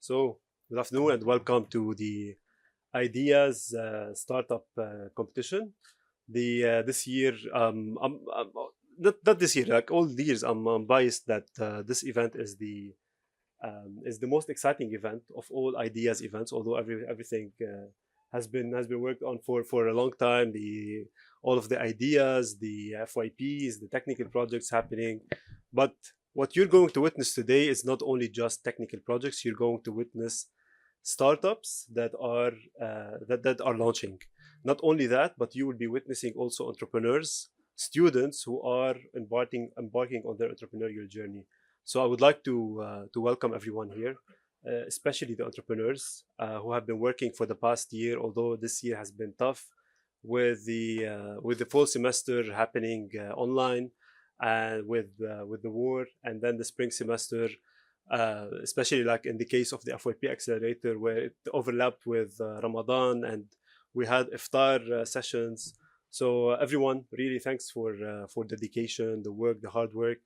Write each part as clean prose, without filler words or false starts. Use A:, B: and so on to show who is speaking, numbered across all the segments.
A: So, good afternoon and welcome to the Ideas Startup Competition. This year, not this year, like all the years, I'm biased that this event is the most exciting event of all ideas events. Although everything has been worked on for a long time. The all of the ideas, the FYPs, the technical projects happening, but what you're going to witness today is not only just technical projects. You're going to witness startups that are launching. Not only that, but you will be witnessing also entrepreneurs, students who are embarking on their entrepreneurial journey. So I would like to welcome everyone here, especially the entrepreneurs who have been working for the past year. Although this year has been tough with the fall semester happening online, and with the war, and then the spring semester, especially like in the case of the FYP accelerator, where it overlapped with Ramadan, and we had iftar sessions. So everyone, really thanks for dedication, the work, the hard work.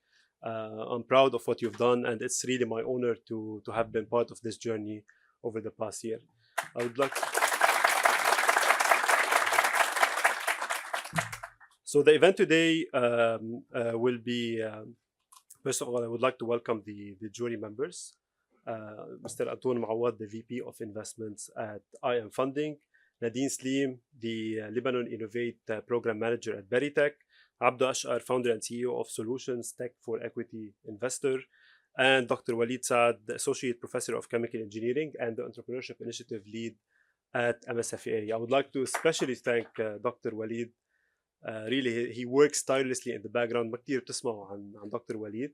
A: I'm proud of what you've done, and it's really my honor to have been part of this journey over the past year. I would like. So the event today will be. First of all, I would like to welcome the jury members. Mr. Antoine Mawad, the VP of Investments at IM Funding. Nadine Slim, the Lebanon Innovate Program Manager at Beritech. Abdo Ashar, Founder and CEO of Solutions Tech for Equity Investor. And Dr. Walid Saad, the Associate Professor of Chemical Engineering and the Entrepreneurship Initiative Lead at MSFEA. I would like to especially thank Dr. Walid. Really, he works tirelessly in the background. ما كتير بتسمعوا عن Dr. Walid,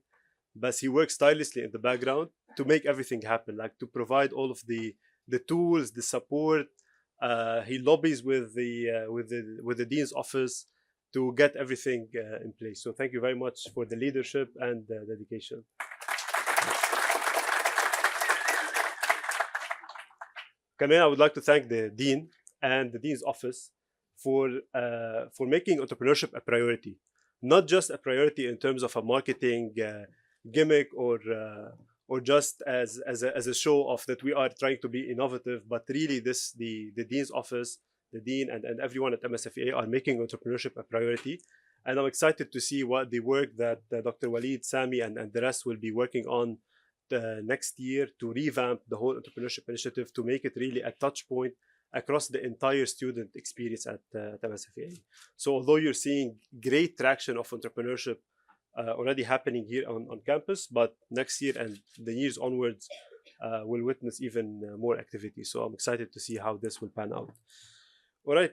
A: but he works tirelessly in the background to make everything happen, like to provide all of the tools, the support. He lobbies with the dean's office to get everything in place. So thank you very much for the leadership and the dedication. Kamena, I would like to thank the dean and the dean's office for making entrepreneurship a priority, not just a priority in terms of a marketing gimmick or just as a show off that we are trying to be innovative, but really the dean's office, the dean and everyone at MSFEA are making entrepreneurship a priority. And I'm excited to see what the work that Dr. Walid, Sami, and the rest will be working on next year to revamp the whole entrepreneurship initiative, to make it really a touch point across the entire student experience at MSFEA. So although you're seeing great traction of entrepreneurship already happening here on campus, but next year and the years onwards will witness even more activity. So I'm excited to see how this will pan out. All right.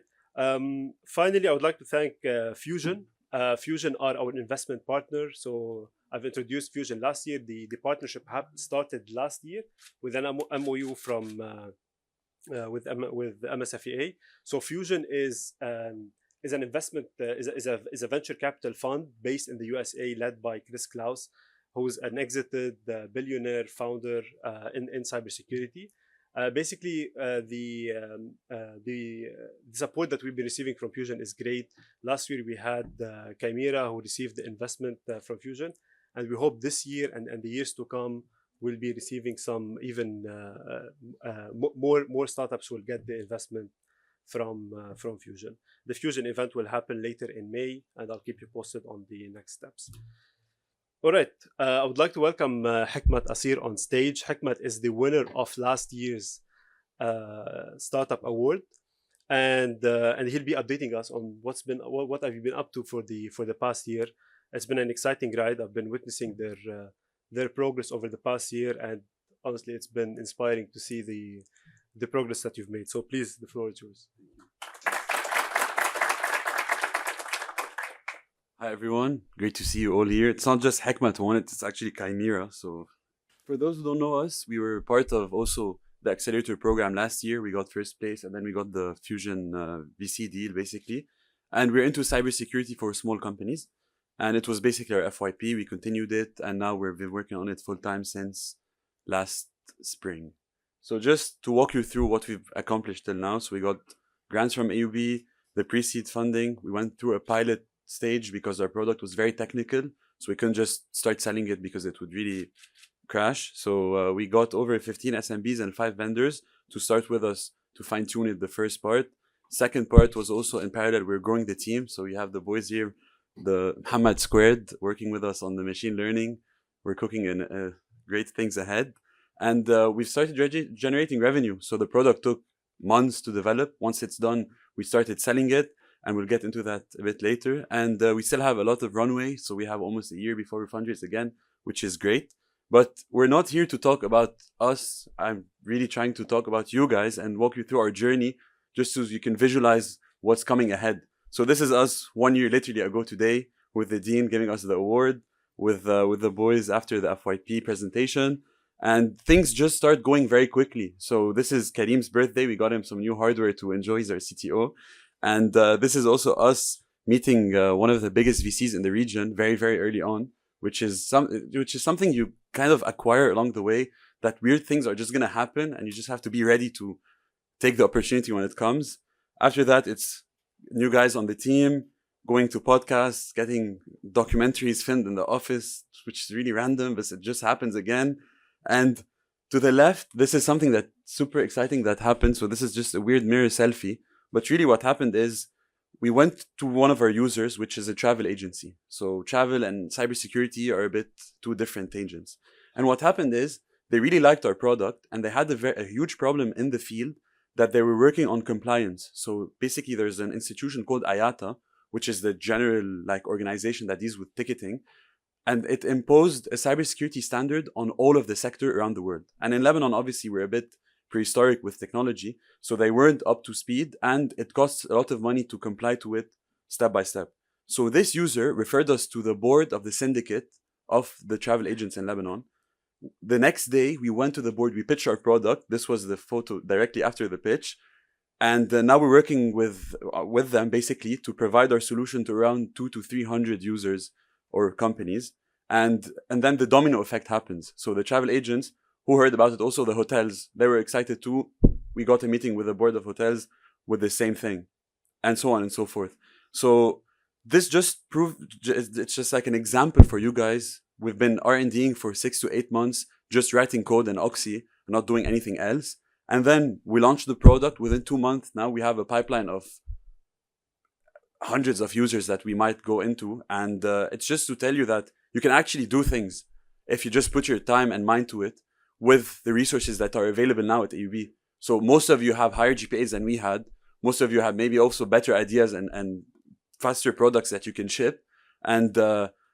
A: Finally, I would like to thank Fusion. Fusion are our investment partner. So I've introduced Fusion last year. The partnership started last year with an MOU from with MSFEA. So Fusion is an investment is a venture capital fund based in the USA, led by Chris Klaus, who's an exited billionaire founder in cybersecurity. Basically, the support that we've been receiving from Fusion is great. Last year we had Chimera, who received the investment from Fusion, and we hope this year and the years to come will be receiving some even more startups will get the investment from Fusion. The Fusion event will happen later in May, and I'll keep you posted on the next steps. All right, I would like to welcome Hikmat Asir on stage. Hikmat is the winner of last year's startup award, and he'll be updating us on what have you been up to for the past year. It's been an exciting ride. I've been witnessing their progress over the past year, and honestly, it's been inspiring to see the progress that you've made. So please, the floor is yours.
B: Hi everyone, great to see you all here. It's not just Hikmat won it, it's actually Chimera. So for those who don't know us, we were part of also the accelerator program last year. We got first place, and then we got the Fusion VC deal basically. And we're into cybersecurity for small companies. And it was basically our FYP. We continued it, and now we've been working on it full time since last spring. So just to walk you through what we've accomplished till now. So we got grants from AUB, the pre-seed funding. We went through a pilot stage because our product was very technical. So we couldn't just start selling it because it would really crash. So we got over 15 SMBs and 5 vendors to start with us to fine tune it the first part. Second part was also in parallel, we're growing the team. So you have the boys here, the Muhammad Squared, working with us on the machine learning. We're cooking in great things ahead. And we've started generating revenue. So the product took months to develop. Once it's done, we started selling it. And we'll get into that a bit later. And we still have a lot of runway. So we have almost a year before we fundraise again, which is great. But we're not here to talk about us. I'm really trying to talk about you guys and walk you through our journey just so you can visualize what's coming ahead. So this is us 1 year literally ago today with the dean giving us the award, with the boys after the FYP presentation. And things just start going very quickly. So this is Karim's birthday. We got him some new hardware to enjoy. He's our CTO. And this is also us meeting one of the biggest VCs in the region very, very early on, which is something you kind of acquire along the way, that weird things are just going to happen and you just have to be ready to take the opportunity when it comes. After that, it's new guys on the team, going to podcasts, getting documentaries filmed in the office, which is really random, but it just happens again. And to the left, this is something that's super exciting that happened. So this is just a weird mirror selfie. But really what happened is we went to one of our users, which is a travel agency. So travel and cybersecurity are a bit two different tangents. And what happened is they really liked our product and they had a huge problem in the field that they were working on compliance. So basically there's an institution called IATA, which is the general organization that deals with ticketing. And it imposed a cybersecurity standard on all of the sector around the world. And in Lebanon, obviously, we're a bit prehistoric with technology. So they weren't up to speed and it costs a lot of money to comply to it step by step. So this user referred us to the board of the syndicate of the travel agents in Lebanon. The next day, we went to the board, we pitched our product. This was the photo directly after the pitch. And now we're working with them basically to provide our solution to around 200 to 300 users or companies. And then the domino effect happens. So the travel agents who heard about it, also the hotels, they were excited too. We got a meeting with the board of hotels with the same thing, and so on and so forth. So this just proved, it's just like an example for you guys. We've been R&Ding for 6 to 8 months, just writing code in Oxy, not doing anything else. And then we launched the product within 2 months. Now we have a pipeline of hundreds of users that we might go into. And it's just to tell you that you can actually do things if you just put your time and mind to it with the resources that are available now at AUB. So most of you have higher GPAs than we had. Most of you have maybe also better ideas and faster products that you can ship. And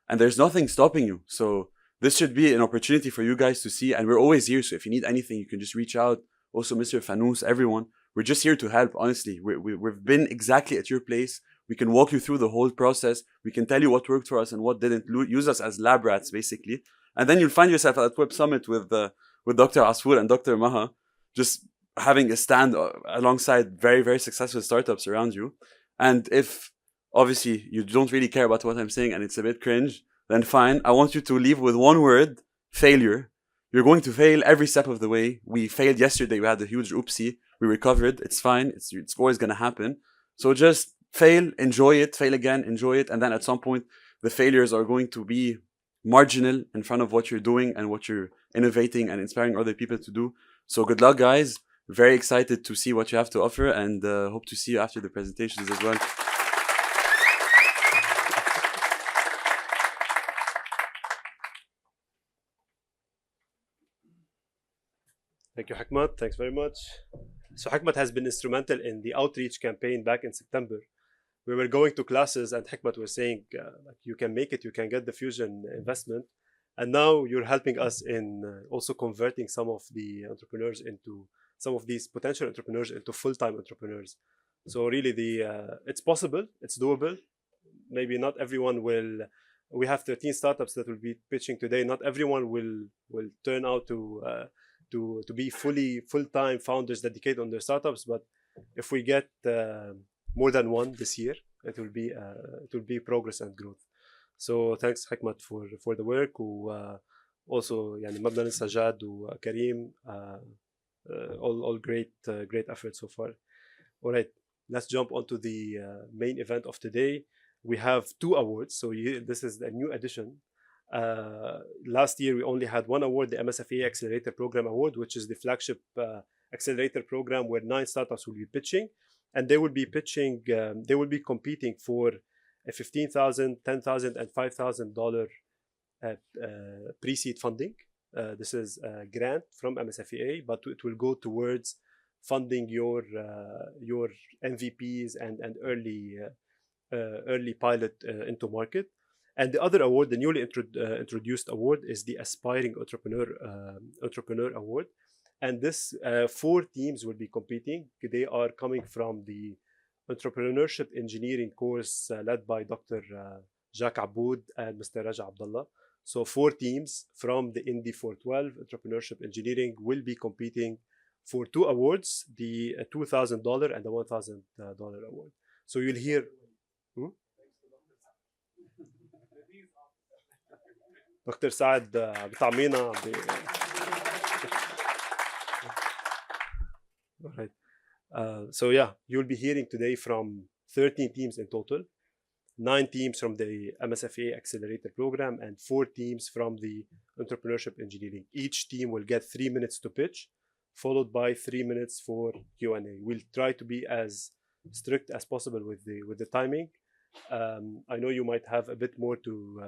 B: there's nothing stopping you. So this should be an opportunity for you guys to see. And we're always here. So if you need anything, you can just reach out. Also, Mr. Fanous, everyone. We're just here to help, honestly. We've been exactly at your place. We can walk you through the whole process. We can tell you what worked for us and what didn't. Use us as lab rats, basically. And then you'll find yourself at Web Summit with Dr. Asfour and Dr. Maha, just having a stand alongside very, very successful startups around you. And if, obviously, you don't really care about what I'm saying and it's a bit cringe, then fine. I want you to leave with one word: failure. You're going to fail every step of the way. We failed yesterday. We had a huge oopsie. We recovered. It's fine. It's always going to happen. So just fail, enjoy it, fail again, enjoy it. And then at some point, the failures are going to be marginal in front of what you're doing and what you're innovating and inspiring other people to do. So good luck, guys. Very excited to see what you have to offer, and hope to see you after the presentations as well.
A: Thank you, Hikmat. Thanks very much. So Hikmat has been instrumental in the outreach campaign back in September. We were going to classes and Hikmat was saying, you can make it, you can get the Fusion investment. And now you're helping us in also converting some of the entrepreneurs into, some of these potential entrepreneurs into full-time entrepreneurs. So really it's possible, it's doable. Maybe not everyone will, we have 13 startups that will be pitching today. Not everyone will turn out to be full-time founders dedicated on their startups, but if we get more than one this year, it will be progress and growth. So thanks Hikmat for the work. Also يعني ما بدنا ننسى جاد وكريم, all great efforts so far. All right, let's jump onto the main event of today. We have 2 awards. So this is a new edition. Last year, we only had one award, the MSFA Accelerator Program Award, which is the flagship accelerator program where 9 startups will be pitching. And they will be pitching, they will be competing for a $15,000, $10,000, and $5,000 pre-seed funding. This is a grant from MSFA, but it will go towards funding your MVPs and early pilot into market. And the other award, the newly introduced award, is the Aspiring Entrepreneur Award. And this 4 teams will be competing. They are coming from the Entrepreneurship Engineering course led by Dr. Jacques Aboud and Mr. Raja Abdullah. So 4 teams from the Indy 412 Entrepreneurship Engineering will be competing for 2 awards, the $2,000 and the $1,000 award. So you'll hear... Dr. Saad بطعمينا All right. So yeah, you'll be hearing today from 13 teams in total, 9 teams from the MSFA Accelerator Program and 4 teams from the Entrepreneurship Engineering. Each team will get 3 minutes to pitch, followed by 3 minutes for Q&A. We'll try to be as strict as possible with the timing. I know you might have a bit more to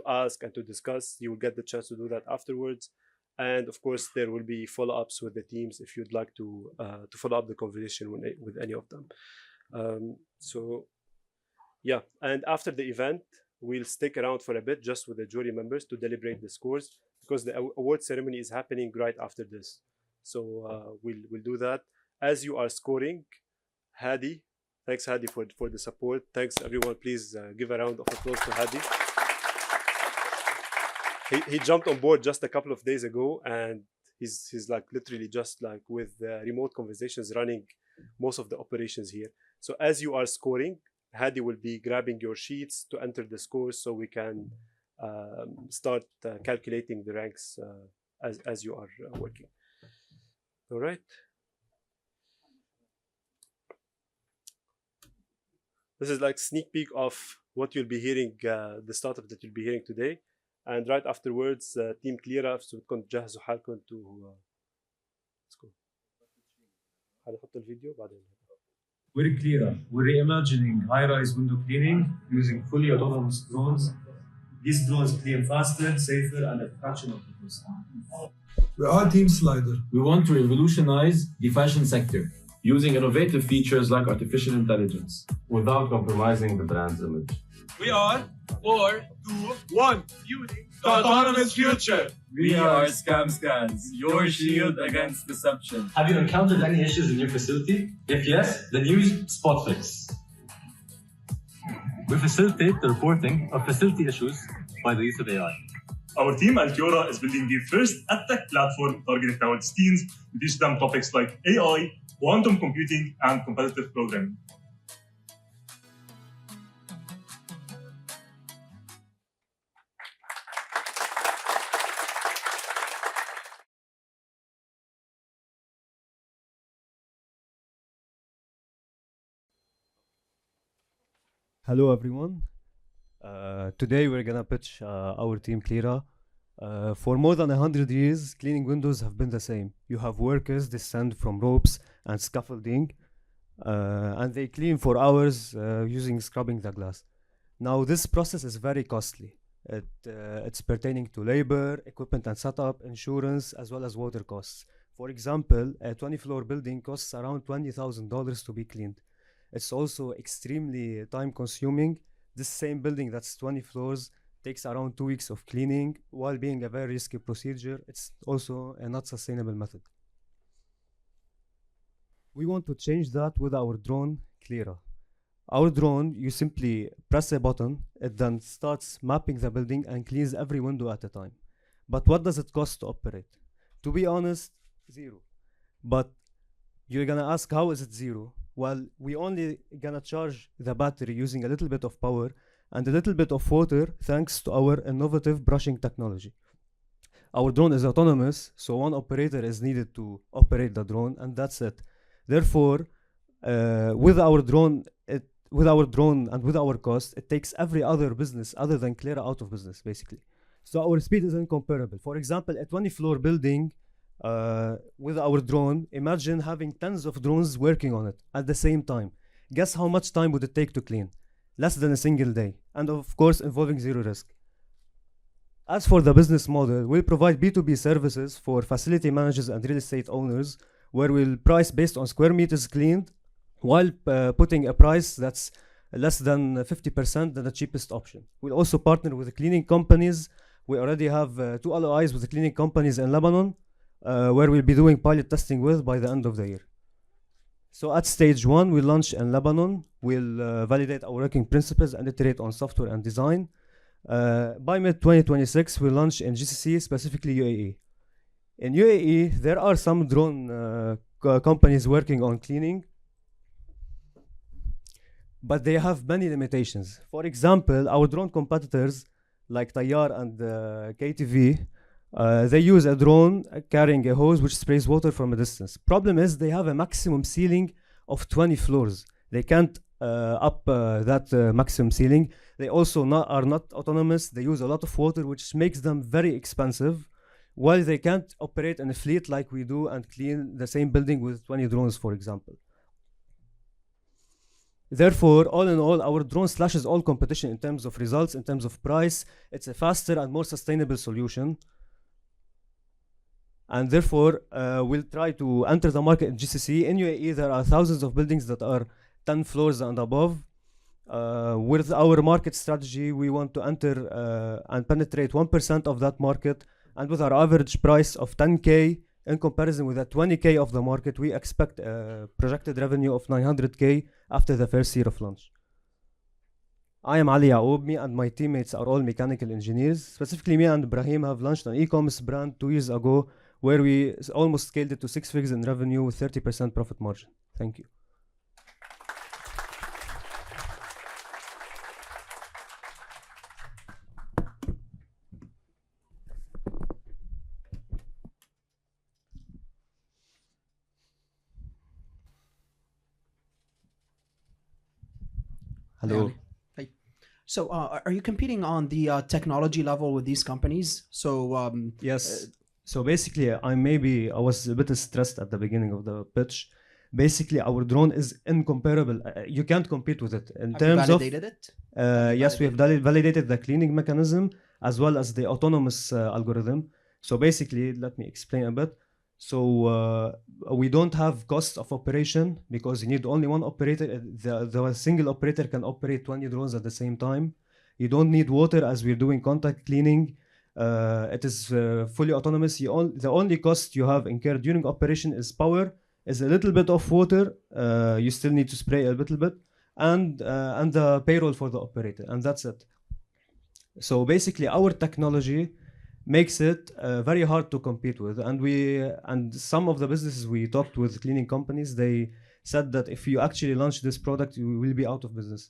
A: ask and to discuss. You will get the chance to do that afterwards. And of course, there will be follow-ups with the teams if you'd like to follow up the conversation with any of them. So yeah, and after the event, we'll stick around for a bit just with the jury members to deliberate the scores, because the award ceremony is happening right after this. So we'll do that. As you are scoring, Hadi, thanks Hadi for the support. Thanks everyone. Please give a round of applause to Hadi. He jumped on board just a couple of days ago, and he's like literally just like with remote conversations running most of the operations here. So as you are scoring, Hadi will be grabbing your sheets to enter the scores so we can start calculating the ranks as you are working. All right. This is like sneak peek of what you'll be hearing, the startup that you'll be hearing today. And right afterwards, Team Cleara بدكم تجهزوا حالكم to let's go. هنحط الفيديو بعدين.
C: We're Cleara. We're reimagining high-rise window cleaning using fully autonomous drones. These drones clean faster, safer, and at a fraction of the cost.
D: We are Team Slider.
E: We want to revolutionize the fashion sector using innovative features like artificial intelligence
F: without compromising the brand's image.
G: We are 4, 2, 1, fueling the autonomous future.
H: We are ScamScans, your shield against deception.
I: Have you encountered any issues in your facility? If yes, then use SpotFix. We facilitate the reporting of facility issues by the use of AI.
J: Our team at Cleara is building the first edtech platform targeted towards teens to teach them topics like AI, quantum computing, and competitive programming.
K: Hello everyone. Today we're gonna pitch our team Cleara. For more than 100 years, cleaning windows have been the same. You have workers descend from ropes and scaffolding, and they clean for hours using scrubbing the glass. Now this process is very costly. It's pertaining to labor, equipment and setup, insurance, as well as water costs. For example, a 20-floor building costs around $20,000 to be cleaned. It's also extremely time-consuming. This same building that's 20 floors takes around 2 weeks of cleaning. While being a very risky procedure, it's also a not sustainable method. We want to change that with our drone, Cleara. Our drone, you simply press a button, it then starts mapping the building and cleans every window at a time. But what does it cost to operate? To be honest, zero. But you're gonna ask, how is it zero? Well, we only gonna charge the battery using a little bit of power and a little bit of water thanks to our innovative brushing technology. Our drone is autonomous, so one operator is needed to operate the drone, and that's it. Therefore, with our drone and with our cost, it takes every other business other than Cleara out of business, basically. So our speed is incomparable. For example, a 20-floor building with our drone, imagine having tens of drones working on it at the same time. Guess how much time would it take to clean? Less than a single day. And of course, involving zero risk. As for the business model, we'll provide B2B services for facility managers and real estate owners, where we'll price based on square meters cleaned, while putting a price that's less than 50% than the cheapest option. We'll also partner with cleaning companies. We already have 2 LOIs with the cleaning companies in Lebanon, where we'll be doing pilot testing with by the end of the year. So at stage 1, we launch in Lebanon. We'll validate our working principles and iterate on software and design. By mid-2026, we launch in GCC, specifically UAE. In UAE, there are some drone companies working on cleaning, but they have many limitations. For example, our drone competitors, like Tayyar and KTV, they use a drone carrying a hose which sprays water from a distance. Problem is they have a maximum ceiling of 20 floors. They can't up that maximum ceiling. They also are not autonomous. They use a lot of water, which makes them very expensive, while they can't operate in a fleet like we do and clean the same building with 20 drones, for example. Therefore, all in all, our drone slashes all competition in terms of results, in terms of price. It's a faster and more sustainable solution. And therefore, we'll try to enter the market in GCC. In UAE, there are thousands of buildings that are 10 floors and above. With our market strategy, we want to enter and penetrate 1% of that market. And with our average price of 10K, in comparison with the 20K of the market, we expect a projected revenue of 900K after the first year of launch. I am Ali Yaoub. Me and my teammates are all mechanical engineers. Specifically, me and Ibrahim have launched an e-commerce brand 2 years ago, where we almost scaled it to 6 figures in revenue with 30% profit margin. Thank you. Hello.
L: Hi. So, are you competing on the technology level with these companies? So,
K: yes. So basically, I was a bit stressed at the beginning of the pitch. Basically, our drone is incomparable. You can't compete with it in terms of.
L: Validated it?
K: Yes, we have validated the cleaning mechanism as well as the autonomous algorithm. So basically, let me explain a bit. So we don't have cost of operation because you need only one operator. The single operator can operate 20 drones at the same time. You don't need water as we're doing contact cleaning. It is fully autonomous. The only cost you have incurred during operation is power, is a little bit of water. You still need to spray a little bit, and the payroll for the operator, and that's it. So basically, our technology makes it very hard to compete with, and some of the businesses we talked with, cleaning companies, they said that if you actually launch this product, you will be out of business.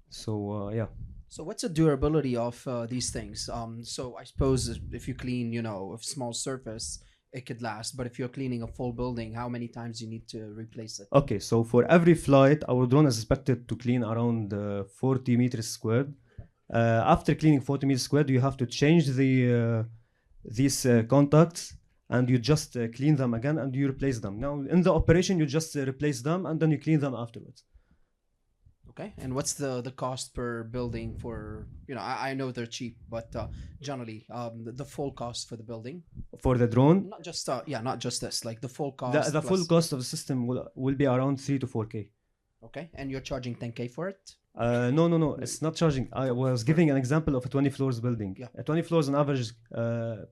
K: So yeah.
L: So what's the durability of these things? So I suppose if you clean, a small surface, it could last. But if you're cleaning a full building, how many times you need to replace it?
K: Okay, so for every flight, our drone is expected to clean around 40 meters squared. After cleaning 40 meters squared, you have to change these contacts, and you just clean them again and you replace them. Now, in the operation, you just replace them and then you clean them afterwards.
L: Okay, and what's the cost per building for, I know they're cheap, but generally the full cost for the building?
K: For the drone?
L: Not just, not just this, like the full cost.
K: The full cost of the system will be around 3 to 4K.
L: Okay, and you're charging 10K for it?
K: No, it's not charging. I was giving an example of a 20 floors building.
L: Yeah.
K: A 20 floors on average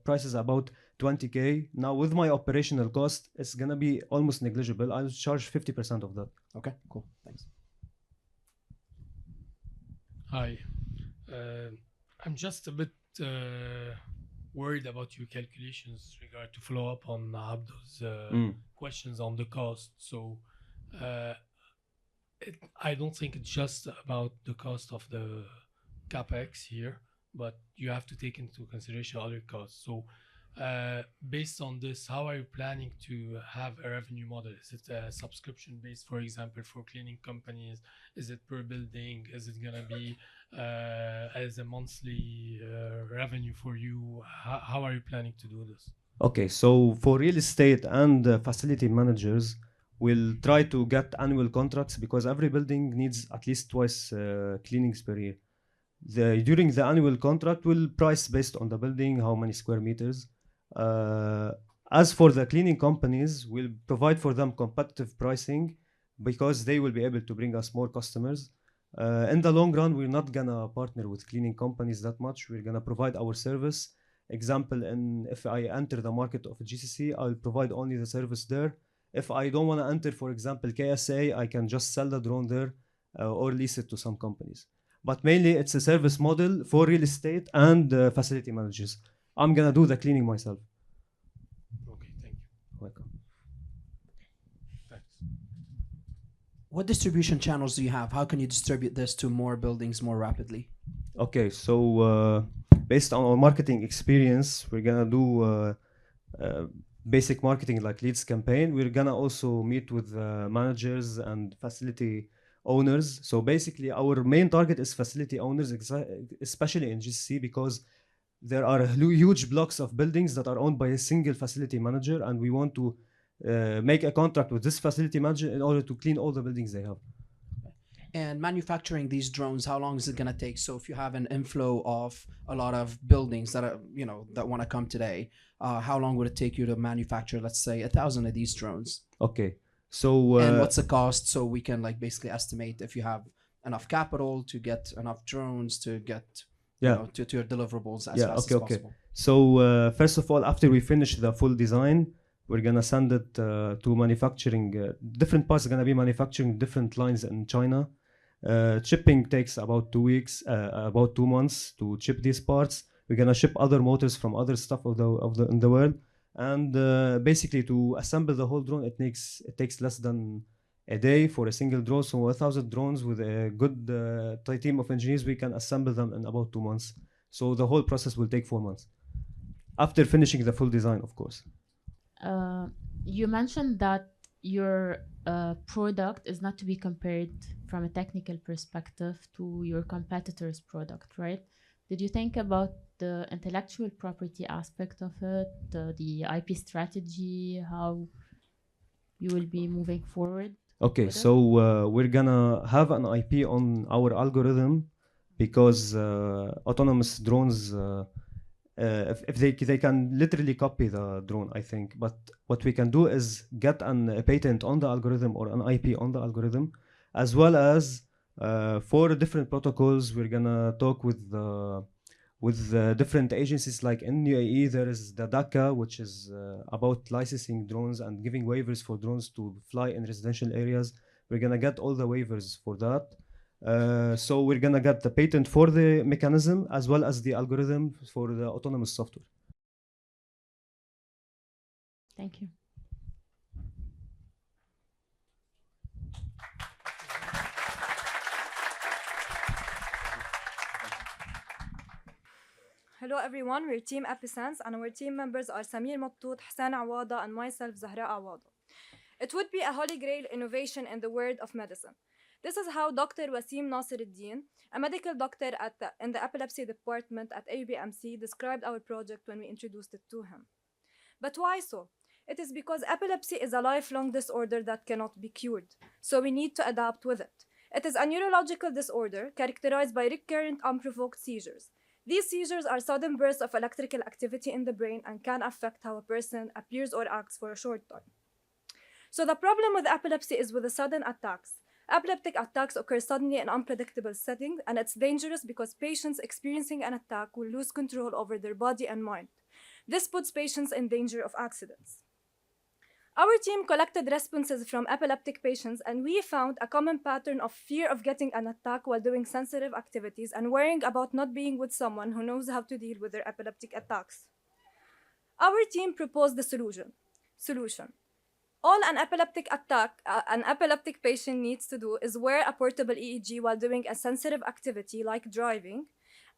K: price is about 20K. Now with my operational cost, it's gonna be almost negligible. I'll charge 50% of that.
L: Okay, cool, thanks.
M: Hi, I'm just a bit worried about your calculations regard to follow up on Abdo's questions on the cost. So I don't think it's just about the cost of the capex here, but you have to take into consideration other costs. So Based on this, how are you planning to have a revenue model? Is it subscription based, for example, for cleaning companies? Is it per building? Is it gonna be as a monthly revenue for you? How are you planning to do this?
K: Okay, so for real estate and facility managers, we'll try to get annual contracts because every building needs at least twice cleanings per year. During the annual contract, we'll price based on the building, how many square meters. As for the cleaning companies, we'll provide for them competitive pricing because they will be able to bring us more customers. In the long run, we're not gonna partner with cleaning companies that much. We're gonna provide our service. Example, if I enter the market of GCC, I'll provide only the service there. If I don't want to enter, for example, KSA, I can just sell the drone there or lease it to some companies. But mainly, it's a service model for real estate and facility managers. I'm gonna do the cleaning myself.
M: Okay, thank you.
K: Welcome.
M: Thanks.
L: What distribution channels do you have? How can you distribute this to more buildings more rapidly?
K: Okay, so based on our marketing experience, we're gonna do basic marketing like leads campaign. We're gonna also meet with managers and facility owners. So basically, our main target is facility owners, especially in GCC, because there are huge blocks of buildings that are owned by a single facility manager, and we want to make a contract with this facility manager in order to clean all the buildings they have.
L: And manufacturing these drones, how long is it going to take? So if you have an inflow of a lot of buildings that are, that want to come today, how long would it take you to manufacture, let's say, 1,000 of these drones?
K: Okay, so
L: and what's the cost? So we can basically estimate if you have enough capital to get enough drones to get to your deliverables as fast as possible.
K: So first of all, after we finish the full design, we're gonna send it to manufacturing. Different parts are gonna be manufacturing different lines in China. Shipping takes about 2 weeks, about 2 months to ship these parts. We're gonna ship other motors from other stuff in the world, and basically to assemble the whole drone, it takes less than a day for a single drone. So 1,000 drones with a good team of engineers, we can assemble them in about 2 months. So the whole process will take 4 months after finishing the full design, of course.
N: You mentioned that your product is not to be compared from a technical perspective to your competitor's product, right? Did you think about the intellectual property aspect of it, the IP strategy, how you will be moving forward?
K: Okay, so we're gonna have an IP on our algorithm because autonomous drones, if they can literally copy the drone, I think. But what we can do is get a patent on the algorithm or an IP on the algorithm, as well as for different protocols. We're gonna talk with different agencies. Like in UAE, there is the DACA, which is about licensing drones and giving waivers for drones to fly in residential areas. We're gonna get all the waivers for that. So we're gonna get the patent for the mechanism as well as the algorithm for the autonomous software.
N: Thank you.
O: Hello everyone, we're Team Episense and our team members are Samir Mabtout, Hassan Awada and myself, Zahra Awada. It would be a holy grail innovation in the world of medicine. This is how Dr. Wasim Nasiruddin, a medical doctor in the epilepsy department at ABMC, described our project when we introduced it to him. But why so? It is because epilepsy is a lifelong disorder that cannot be cured, so we need to adapt with it. It is a neurological disorder characterized by recurrent unprovoked seizures. These seizures are sudden bursts of electrical activity in the brain and can affect how a person appears or acts for a short time. So the problem with epilepsy is with the sudden attacks. Epileptic attacks occur suddenly in unpredictable settings, and it's dangerous because patients experiencing an attack will lose control over their body and mind. This puts patients in danger of accidents. Our team collected responses from epileptic patients, and we found a common pattern of fear of getting an attack while doing sensitive activities and worrying about not being with someone who knows how to deal with their epileptic attacks. Our team proposed the solution. All an epileptic patient needs to do is wear a portable EEG while doing a sensitive activity like driving,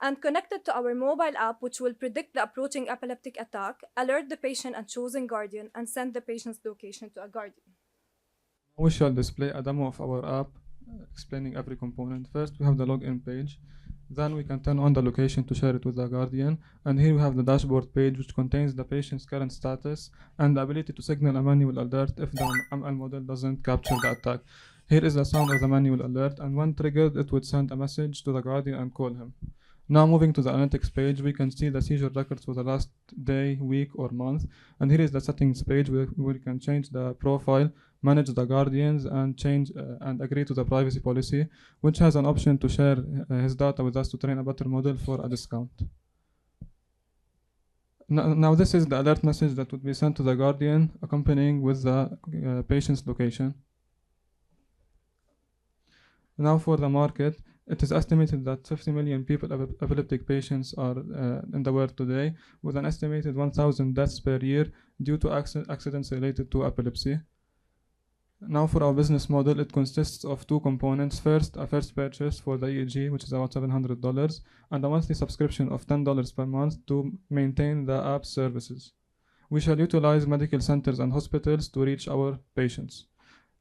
O: and connect it to our mobile app, which will predict the approaching epileptic attack, alert the patient and chosen guardian, and send the patient's location to a guardian.
P: We shall display a demo of our app explaining every component. First, we have the login page. Then we can turn on the location to share it with the guardian. And here we have the dashboard page, which contains the patient's current status and the ability to signal a manual alert if the ML model doesn't capture the attack. Here is the sound of the manual alert, and when triggered, it would send a message to the guardian and call him. Now moving to the analytics page, we can see the seizure records for the last day, week, or month. And here is the settings page where we can change the profile, manage the guardians, and change and agree to the privacy policy, which has an option to share his data with us to train a better model for a discount. Now this is the alert message that would be sent to the guardian, accompanying with the patient's location. Now for the market, it is estimated that 50 million people, epileptic patients, are in the world today, with an estimated 1,000 deaths per year due to accidents related to epilepsy. Now for our business model, it consists of two components. First, a first purchase for the EEG, which is about $700, and a monthly subscription of $10 per month to maintain the app services. We shall utilize medical centers and hospitals to reach our patients.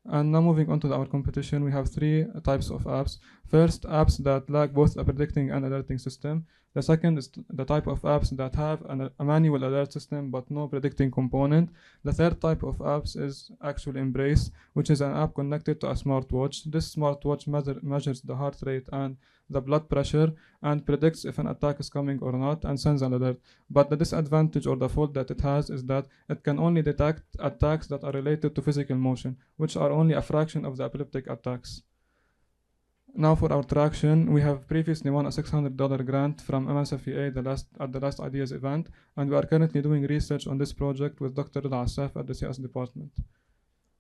P: And now moving on to our competition, we have three types of apps. First, apps that lack both a predicting and alerting system. The second is the type of apps that have a manual alert system but no predicting component. The third type of apps is actually Embrace, which is an app connected to a smartwatch. This smartwatch measures the heart rate and the blood pressure and predicts if an attack is coming or not and sends an alert. But the disadvantage or the fault that it has is that it can only detect attacks that are related to physical motion, which are only a fraction of the epileptic attacks. Now for our traction, we have previously won a $600 grant from MSFEA at the last Ideas event, and we are currently doing research on this project with Dr. Rida Assaf at the CS department.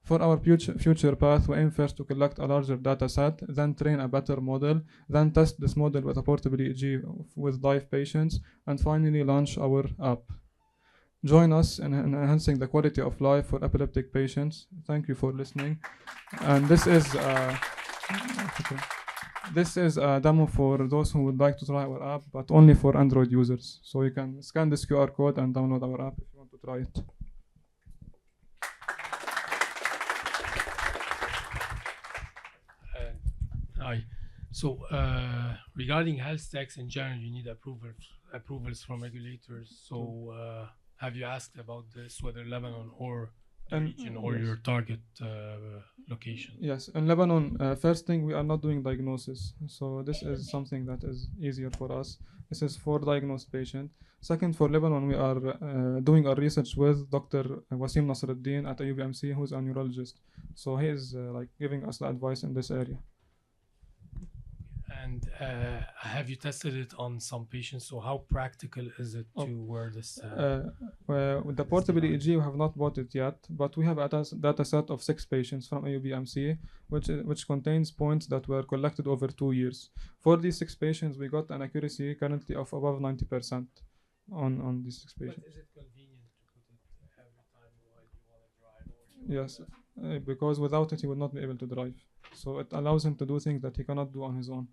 P: For our future path, we aim first to collect a larger data set, then train a better model, then test this model with a portable EEG with live patients, and finally launch our app. Join us in enhancing the quality of life for epileptic patients. Thank you for listening. And this is a demo for those who would like to try our app, but only for Android users. So you can scan this QR code and download our app if you want to try it.
M: Hi. So regarding health techs in general, you need approvals from regulators. So have you asked about this, whether Lebanon or the region or your target location?
P: Yes, in Lebanon, first thing, we are not doing diagnosis. So this is something that is easier for us. This is for diagnosed patient. Second, for Lebanon, we are doing our research with Dr. Wasim Nasruddin at UBMC, who's a neurologist. So he is giving us the advice in this area.
M: And have you tested it on some patients? So how practical is it to wear this?
P: With the portable EEG, we have not bought it yet, but we have a data set of 6 patients from AUBMC, which contains points that were collected over 2 years. For these 6 patients, we got an accuracy currently of above 90% on these 6 patients.
M: But is it convenient to put it every time while you want to drive?
P: Yes, because without it, he would not be able to drive. So it allows him to do things that he cannot do on his own.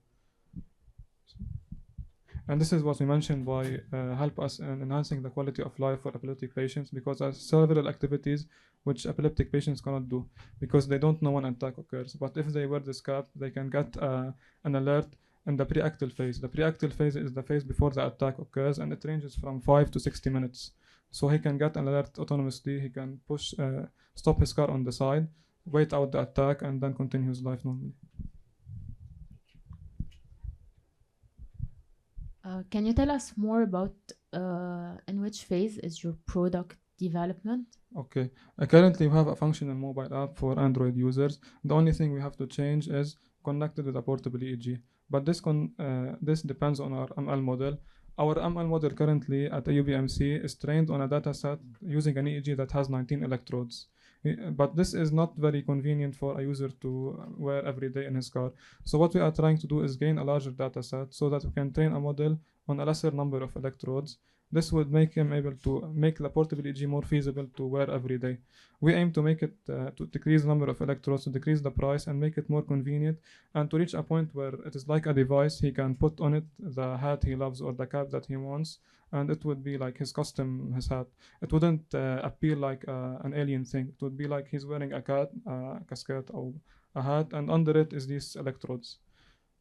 P: And this is what we mentioned by help us in enhancing the quality of life for epileptic patients, because there are several activities which epileptic patients cannot do because they don't know when an attack occurs. But if they wear this cap, they can get an alert in the preactal phase. The preactal phase is the phase before the attack occurs, and it ranges from 5 to 60 minutes. So he can get an alert autonomously. He can stop his car on the side, wait out the attack, and then continue his life normally.
N: Can you tell us more about in which phase is your product development?
P: Okay. Currently, we have a functional mobile app for Android users. The only thing we have to change is connected with a portable EEG. But this depends on our ML model. Our ML model currently at UBMC is trained on a data set using an EEG that has 19 electrodes. But this is not very convenient for a user to wear every day in his car. So what we are trying to do is gain a larger data set so that we can train a model on a lesser number of electrodes This would make him able to make the portable EEG more feasible to wear every day. We aim to make it to decrease the number of electrodes, to decrease the price, and make it more convenient, and to reach a point where it is like a device. He can put on it the hat he loves or the cap that he wants, and it would be like his hat. It wouldn't appear like an alien thing. It would be like he's wearing a casquette or a hat, and under it is these electrodes.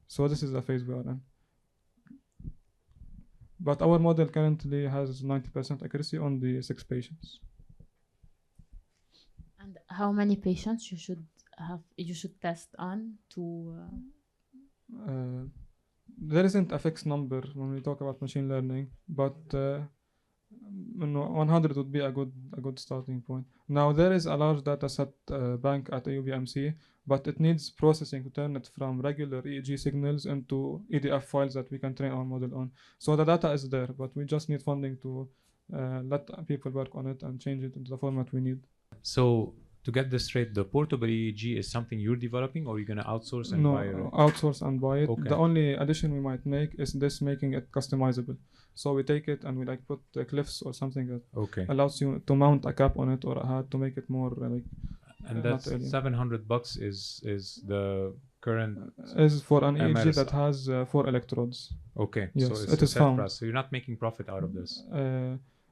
P: So this is the phase we are in. But our model currently has 90% accuracy on the 6 patients.
N: And how many patients you should test on to?
P: There isn't a fixed number when we talk about machine learning, but 100 would be a good starting point. Now there is a large data set bank at AUBMC, but it needs processing to turn it from regular EEG signals into EDF files that we can train our model on. So the data is there, but we just need funding to let people work on it and change it into the format we need.
Q: So to get this straight, the portable EEG is something you're developing, or you're going to outsource and buy it?
P: No, outsource and buy it.
Q: Okay.
P: The only addition we might make is this making it customizable. So we take it and we like put clips or something that allows you to mount a cap on it or a hat to make it more like.
Q: And that's $700 is the current.
P: Is for an EEG
Q: MRS.
P: that has 4 electrodes.
Q: Okay.
P: Yes,
Q: so it's
P: it
Q: a
P: is
Q: set
P: found.
Q: price. So you're not making profit out of this.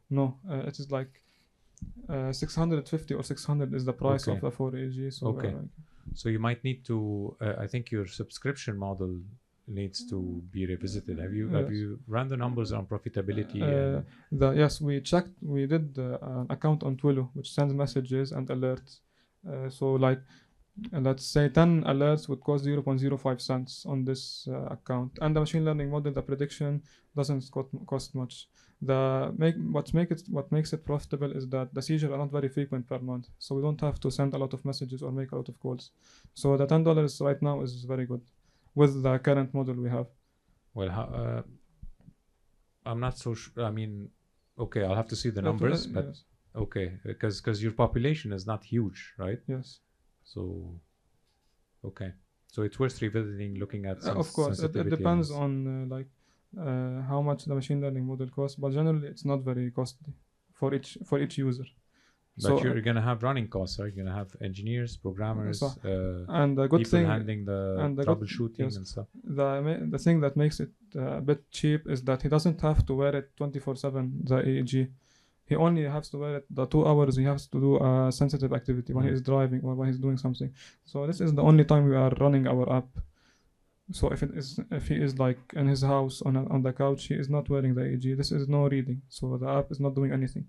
P: No, it is like 650 or 600 is the price of a 4 EEG. So
Q: so you might need to. I think your subscription model needs to be revisited. Have you run the numbers on profitability?
P: Yes, we checked. We did an account on Twilio which sends messages and alerts. So like let's say 10 alerts would cost 0.05 cents on this account, and the machine learning model, the prediction doesn't cost much. What makes it profitable is that the seizures are not very frequent per month, so we don't have to send a lot of messages or make a lot of calls. So the $10 right now is very good with the current model we have.
Q: Well, I'm not so sure. I mean, okay, I'll have to see the numbers, but
P: yes.
Q: Okay, because your population is not huge, right?
P: Yes.
Q: So, okay, so it's worth revisiting, looking at.
P: Of course, it depends on how much the machine learning model costs, but generally it's not very costly for each user.
Q: But
P: So
Q: you're gonna have running costs, right? You're gonna have engineers, programmers,
P: and the good
Q: people
P: thing
Q: handling the troubleshooting and stuff.
P: The thing that makes it a bit cheap is that he doesn't have to wear it 24/7. The EEG, he only has to wear it the 2 hours he has to do a sensitive activity when he is driving or when he's doing something. So this is the only time we are running our app. So if he is like in his house on the couch, he is not wearing the EEG. This is no reading, so the app is not doing anything.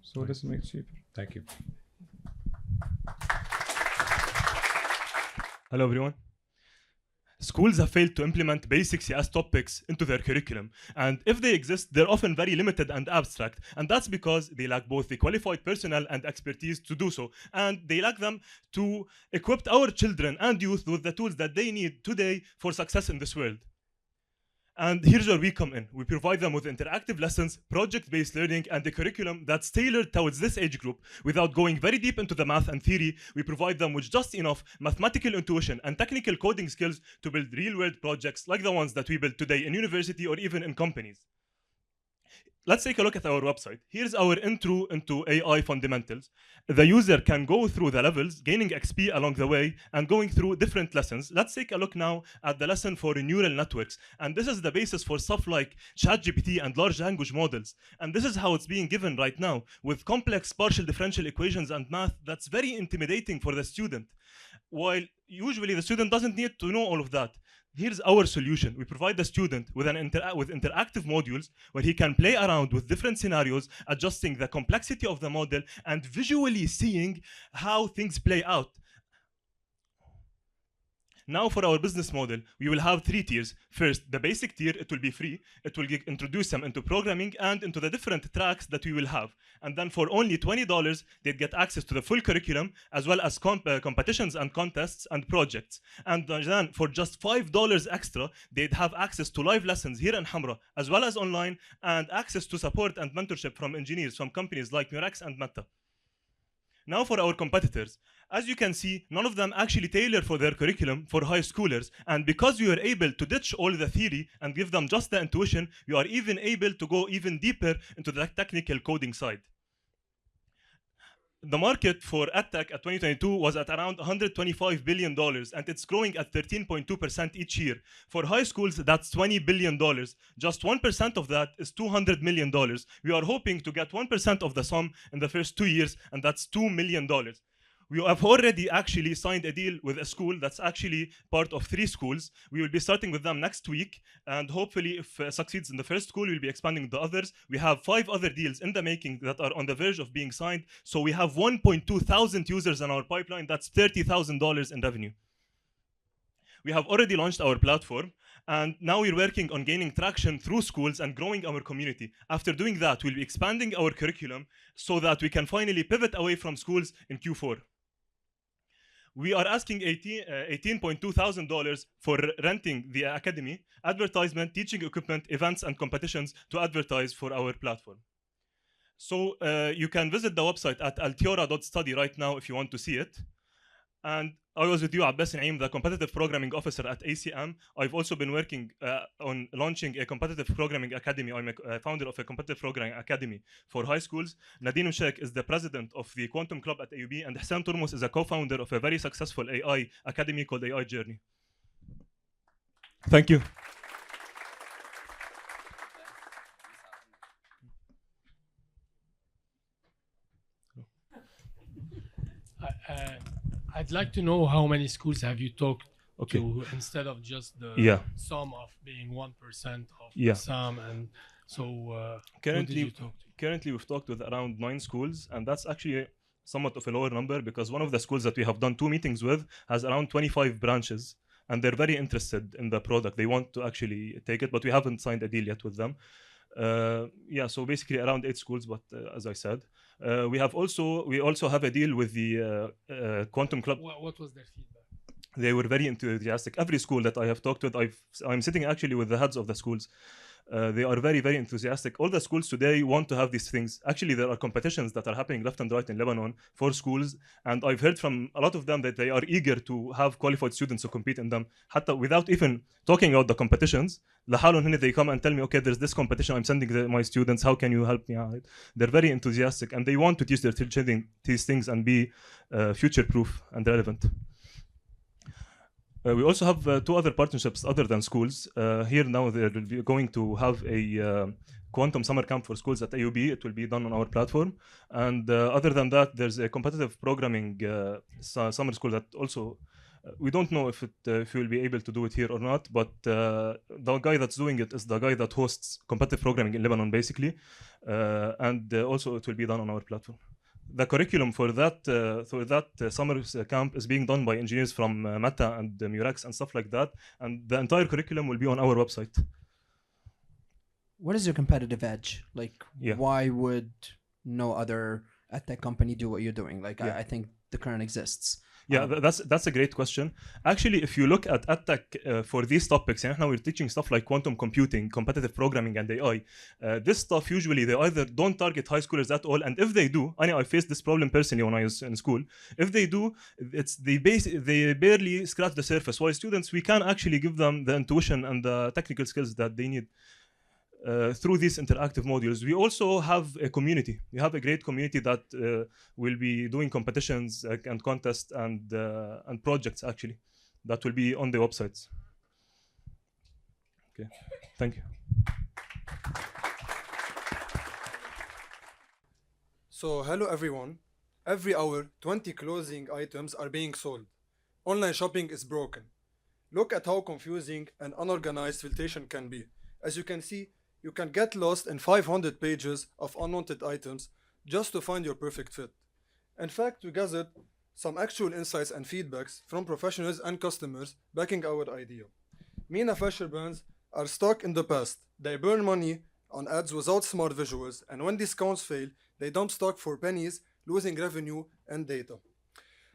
P: So this makes it cheaper.
Q: Thank you.
J: Hello everyone. Schools have failed to implement basic CS topics into their curriculum, and if they exist, they're often very limited and abstract, and that's because they lack both the qualified personnel and expertise to do so, and they lack them to equip our children and youth with the tools that they need today for success in this world. And here's where we come in. We provide them with interactive lessons, project-based learning, and a curriculum that's tailored towards this age group. Without going very deep into the math and theory, we provide them with just enough mathematical intuition and technical coding skills to build real-world projects like the ones that we build today in university or even in companies. Let's take a look at our website. Here's our intro into AI fundamentals. The user can go through the levels, gaining XP along the way, and going through different lessons. Let's take a look now at the lesson for neural networks. And this is the basis for stuff like ChatGPT and large language models. And this is how it's being given right now, with complex partial differential equations and math that's very intimidating for the student. While usually the student doesn't need to know all of that. Here's our solution. We provide the student with interactive modules where he can play around with different scenarios, adjusting the complexity of the model and visually seeing how things play out. Now for our business model, we will have 3 tiers. First, the basic tier, it will be free. It will introduce them into programming and into the different tracks that we will have. And then for only $20, they'd get access to the full curriculum, as well as competitions and contests and projects. And then for just $5 extra, they'd have access to live lessons here in Hamra, as well as online, and access to support and mentorship from engineers from companies like Murex and Meta. Now for our competitors. As you can see, none of them actually tailor for their curriculum for high schoolers. And because we were able to ditch all the theory and give them just the intuition, we are even able to go even deeper into the technical coding side. The market for EdTech at 2022 was at around $125 billion, and it's growing at 13.2% each year. For high schools, that's $20 billion. Just 1% of that is $200 million. We are hoping to get 1% of the sum in the first 2 years, and that's $2 million. We have already actually signed a deal with a school that's actually part of 3 schools. We will be starting with them next week, and hopefully if succeeds in the first school, we'll be expanding the others. We have 5 other deals in the making that are on the verge of being signed. So we have 1.2 thousand users in our pipeline. That's $30,000 in revenue. We have already launched our platform, and now we're working on gaining traction through schools and growing our community. After doing that, we'll be expanding our curriculum so that we can finally pivot away from schools in Q4. We are asking $18.2 thousand for renting the academy, advertisement, teaching equipment, events, and competitions to advertise for our platform. So you can visit the website at altiora.study right now if you want to see it. And I was with you, Abbas Naeem, the competitive programming officer at ACM. I've also been working on launching a competitive programming academy. I'm a founder of a competitive programming academy for high schools. Nadine Mshek is the president of the Quantum Club at AUB, and Hussein Turmus is a co-founder of a very successful AI academy called AI Journey. Thank you.
M: I'd like to know how many schools have you talked to instead of just the sum of being 1% of the sum, and so
J: currently we've talked with around 9 schools, and that's actually somewhat of a lower number because one of the schools that we have done 2 meetings with has around 25 branches, and they're very interested in the product. They want to actually take it, but we haven't signed a deal yet with them. So basically around 8 schools, but as I said, we also have a deal with the Quantum Club.
M: What was their feedback?
J: They were very enthusiastic. Every school that I have talked with, I'm sitting actually with the heads of the schools. They are very, very enthusiastic. All the schools today want to have these things. Actually, there are competitions that are happening left and right in Lebanon for schools, and I've heard from a lot of them that they are eager to have qualified students to compete in them, without even talking about the competitions. They come and tell me, okay, there's this competition, I'm sending my students, how can you help me out? They're very enthusiastic, and they want to teach their children these things and be future-proof and relevant. We also have 2 other partnerships other than schools. Here now they're going to have a quantum summer camp for schools at AUB. It will be done on our platform. And other than that, there's a competitive programming summer school that also, we don't know if we'll be able to do it here or not, but the guy that's doing it is the guy that hosts competitive programming in Lebanon, basically. And also it will be done on our platform. The curriculum for that summer camp is being done by engineers from Meta and Murex and stuff like that, and the entire curriculum will be on our website.
L: What is your competitive edge? Why would no other edtech company do what you're doing? I think the current exists.
J: That's a great question. Actually, if you look at EdTech for these topics, now we're teaching stuff like quantum computing, competitive programming, and AI. This stuff usually they either don't target high schoolers at all, and if they do, I faced this problem personally when I was in school. If they do, they barely scratch the surface. While students, we can actually give them the intuition and the technical skills that they need. Through these interactive modules. We also have a community. We have a great community that will be doing competitions and contests and projects actually that will be on the websites. Okay, thank you.
D: So hello everyone. Every hour 20 clothing items are being sold. Online shopping is broken. Look at how confusing and unorganized filtration can be. As you can see, you can get lost in 500 pages of unwanted items just to find your perfect fit. In fact, we gathered some actual insights and feedbacks from professionals and customers backing our idea. MENA fashion brands are stuck in the past. They burn money on ads without smart visuals, and when discounts fail, they dump stock for pennies, losing revenue and data.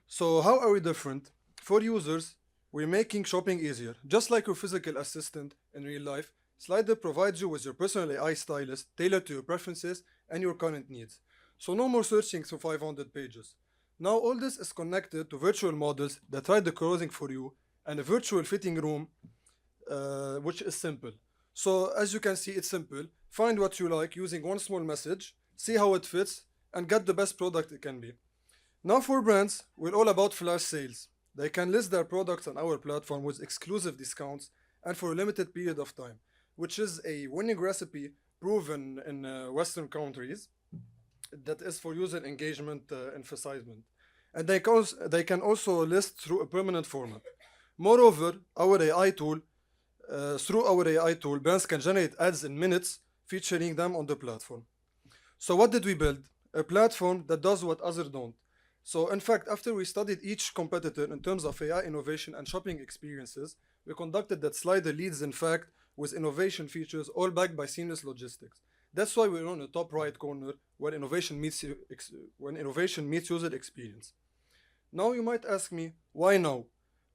D: So how are we different? For users, we're making shopping easier. Just like your physical assistant in real life, Slider provides you with your personal AI stylist tailored to your preferences and your current needs. So no more searching through 500 pages. Now all this is connected to virtual models that write the clothing for you and a virtual fitting room, which is simple. So as you can see, it's simple. Find what you like using one small message, see how it fits, and get the best product it can be. Now for brands, we're all about flash sales. They can list their products on our platform with exclusive discounts and for a limited period of time, which is a winning recipe proven in Western countries that is for user engagement emphasizement. And they can also list through a permanent format. Moreover, through our AI tool, brands can generate ads in minutes featuring them on the platform. So what did we build? A platform that does what others don't. So in fact, after we studied each competitor in terms of AI innovation and shopping experiences, we conducted that Slider leads in fact with innovation features all backed by seamless logistics. That's why we're on the top right corner where innovation meets user experience. Now you might ask me, why now?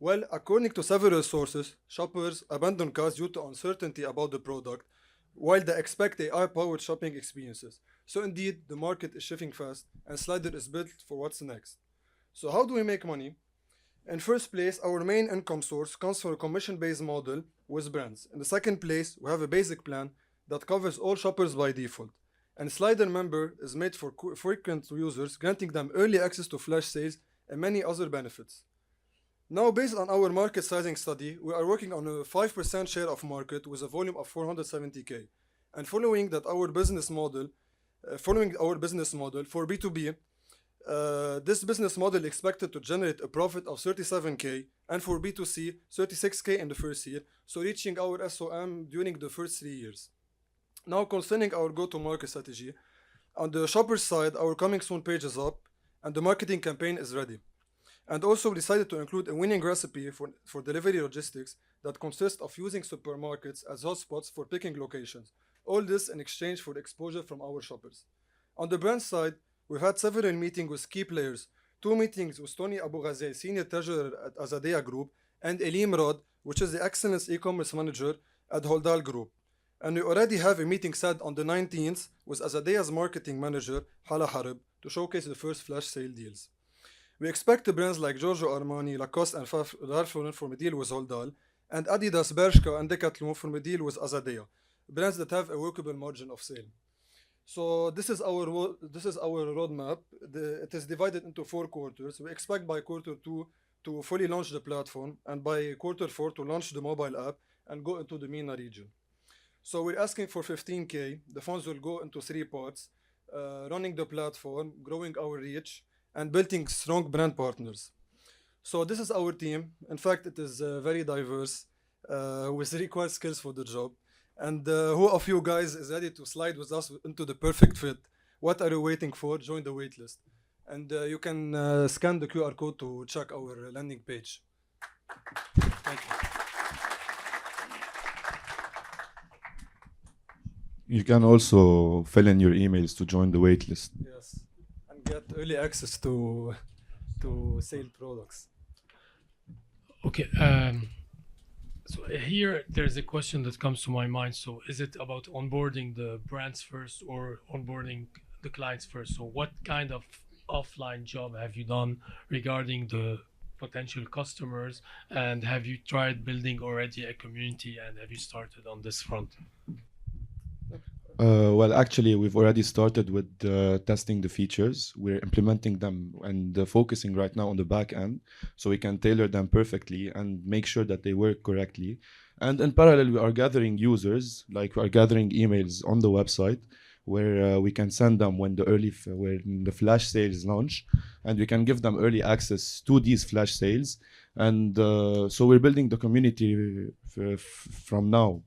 D: Well, according to several sources, shoppers abandon carts due to uncertainty about the product, while they expect AI-powered shopping experiences. So indeed, the market is shifting fast, and Slider is built for what's next. So how do we make money? In first place, our main income source comes from a commission-based model with brands. In the second place, we have a basic plan that covers all shoppers by default. And Slider Member is made for frequent users, granting them early access to flash sales and many other benefits. Now, based on our market sizing study, we are working on a 5% share of market with a volume of 470K. And following our business model for B2B, this business model expected to generate a profit of 37K, and for B2C, 36K in the first year, so reaching our SOM during the first 3 years. Now, concerning our go-to-market strategy, on the shopper side, our coming soon page is up, and the marketing campaign is ready. And also, we decided to include a winning recipe for delivery logistics that consists of using supermarkets as hotspots for picking locations. All this in exchange for exposure from our shoppers. On the brand side, we've had several meetings with key players. 2 meetings with Tony Abu Ghazel, Senior Treasurer at Azadea Group, and Elie Mrad, which is the Excellence E-Commerce Manager at Holdal Group. And we already have a meeting set on the 19th with Azadea's Marketing Manager, Hala Harib, to showcase the first flash sale deals. We expect the brands like Giorgio Armani, Lacoste, and Ralph Lauren from a deal with Holdal, and Adidas, Bershka, and Decathlon from a deal with Azadea, brands that have a workable margin of sale. So this is our roadmap. It is divided into 4 quarters. We expect by quarter 2 to fully launch the platform, and by quarter 4 to launch the mobile app and go into the MENA region. So we're asking for 15K. The funds will go into 3 parts: running the platform, growing our reach, and building strong brand partners. So this is our team. In fact, it is very diverse with required skills for the job. And who of you guys is ready to slide with us into the perfect fit? What are you waiting for? Join the waitlist. And you can scan the QR code to check our landing page. Thank you.
R: You can also fill in your emails to join the waitlist.
D: Yes, and get early access to sale products.
M: Okay. So here there's a question that comes to my mind. So is it about onboarding the brands first or onboarding the clients first? So what kind of offline job have you done regarding the potential customers, and have you tried building already a community, and have you started on this front?
R: Well, actually, we've already started with testing the features. We're implementing them and focusing right now on the back end so we can tailor them perfectly and make sure that they work correctly. And in parallel, we are gathering users, like we are gathering emails on the website where we can send them when the flash sales launch, and we can give them early access to these flash sales. And so we're building the community from now.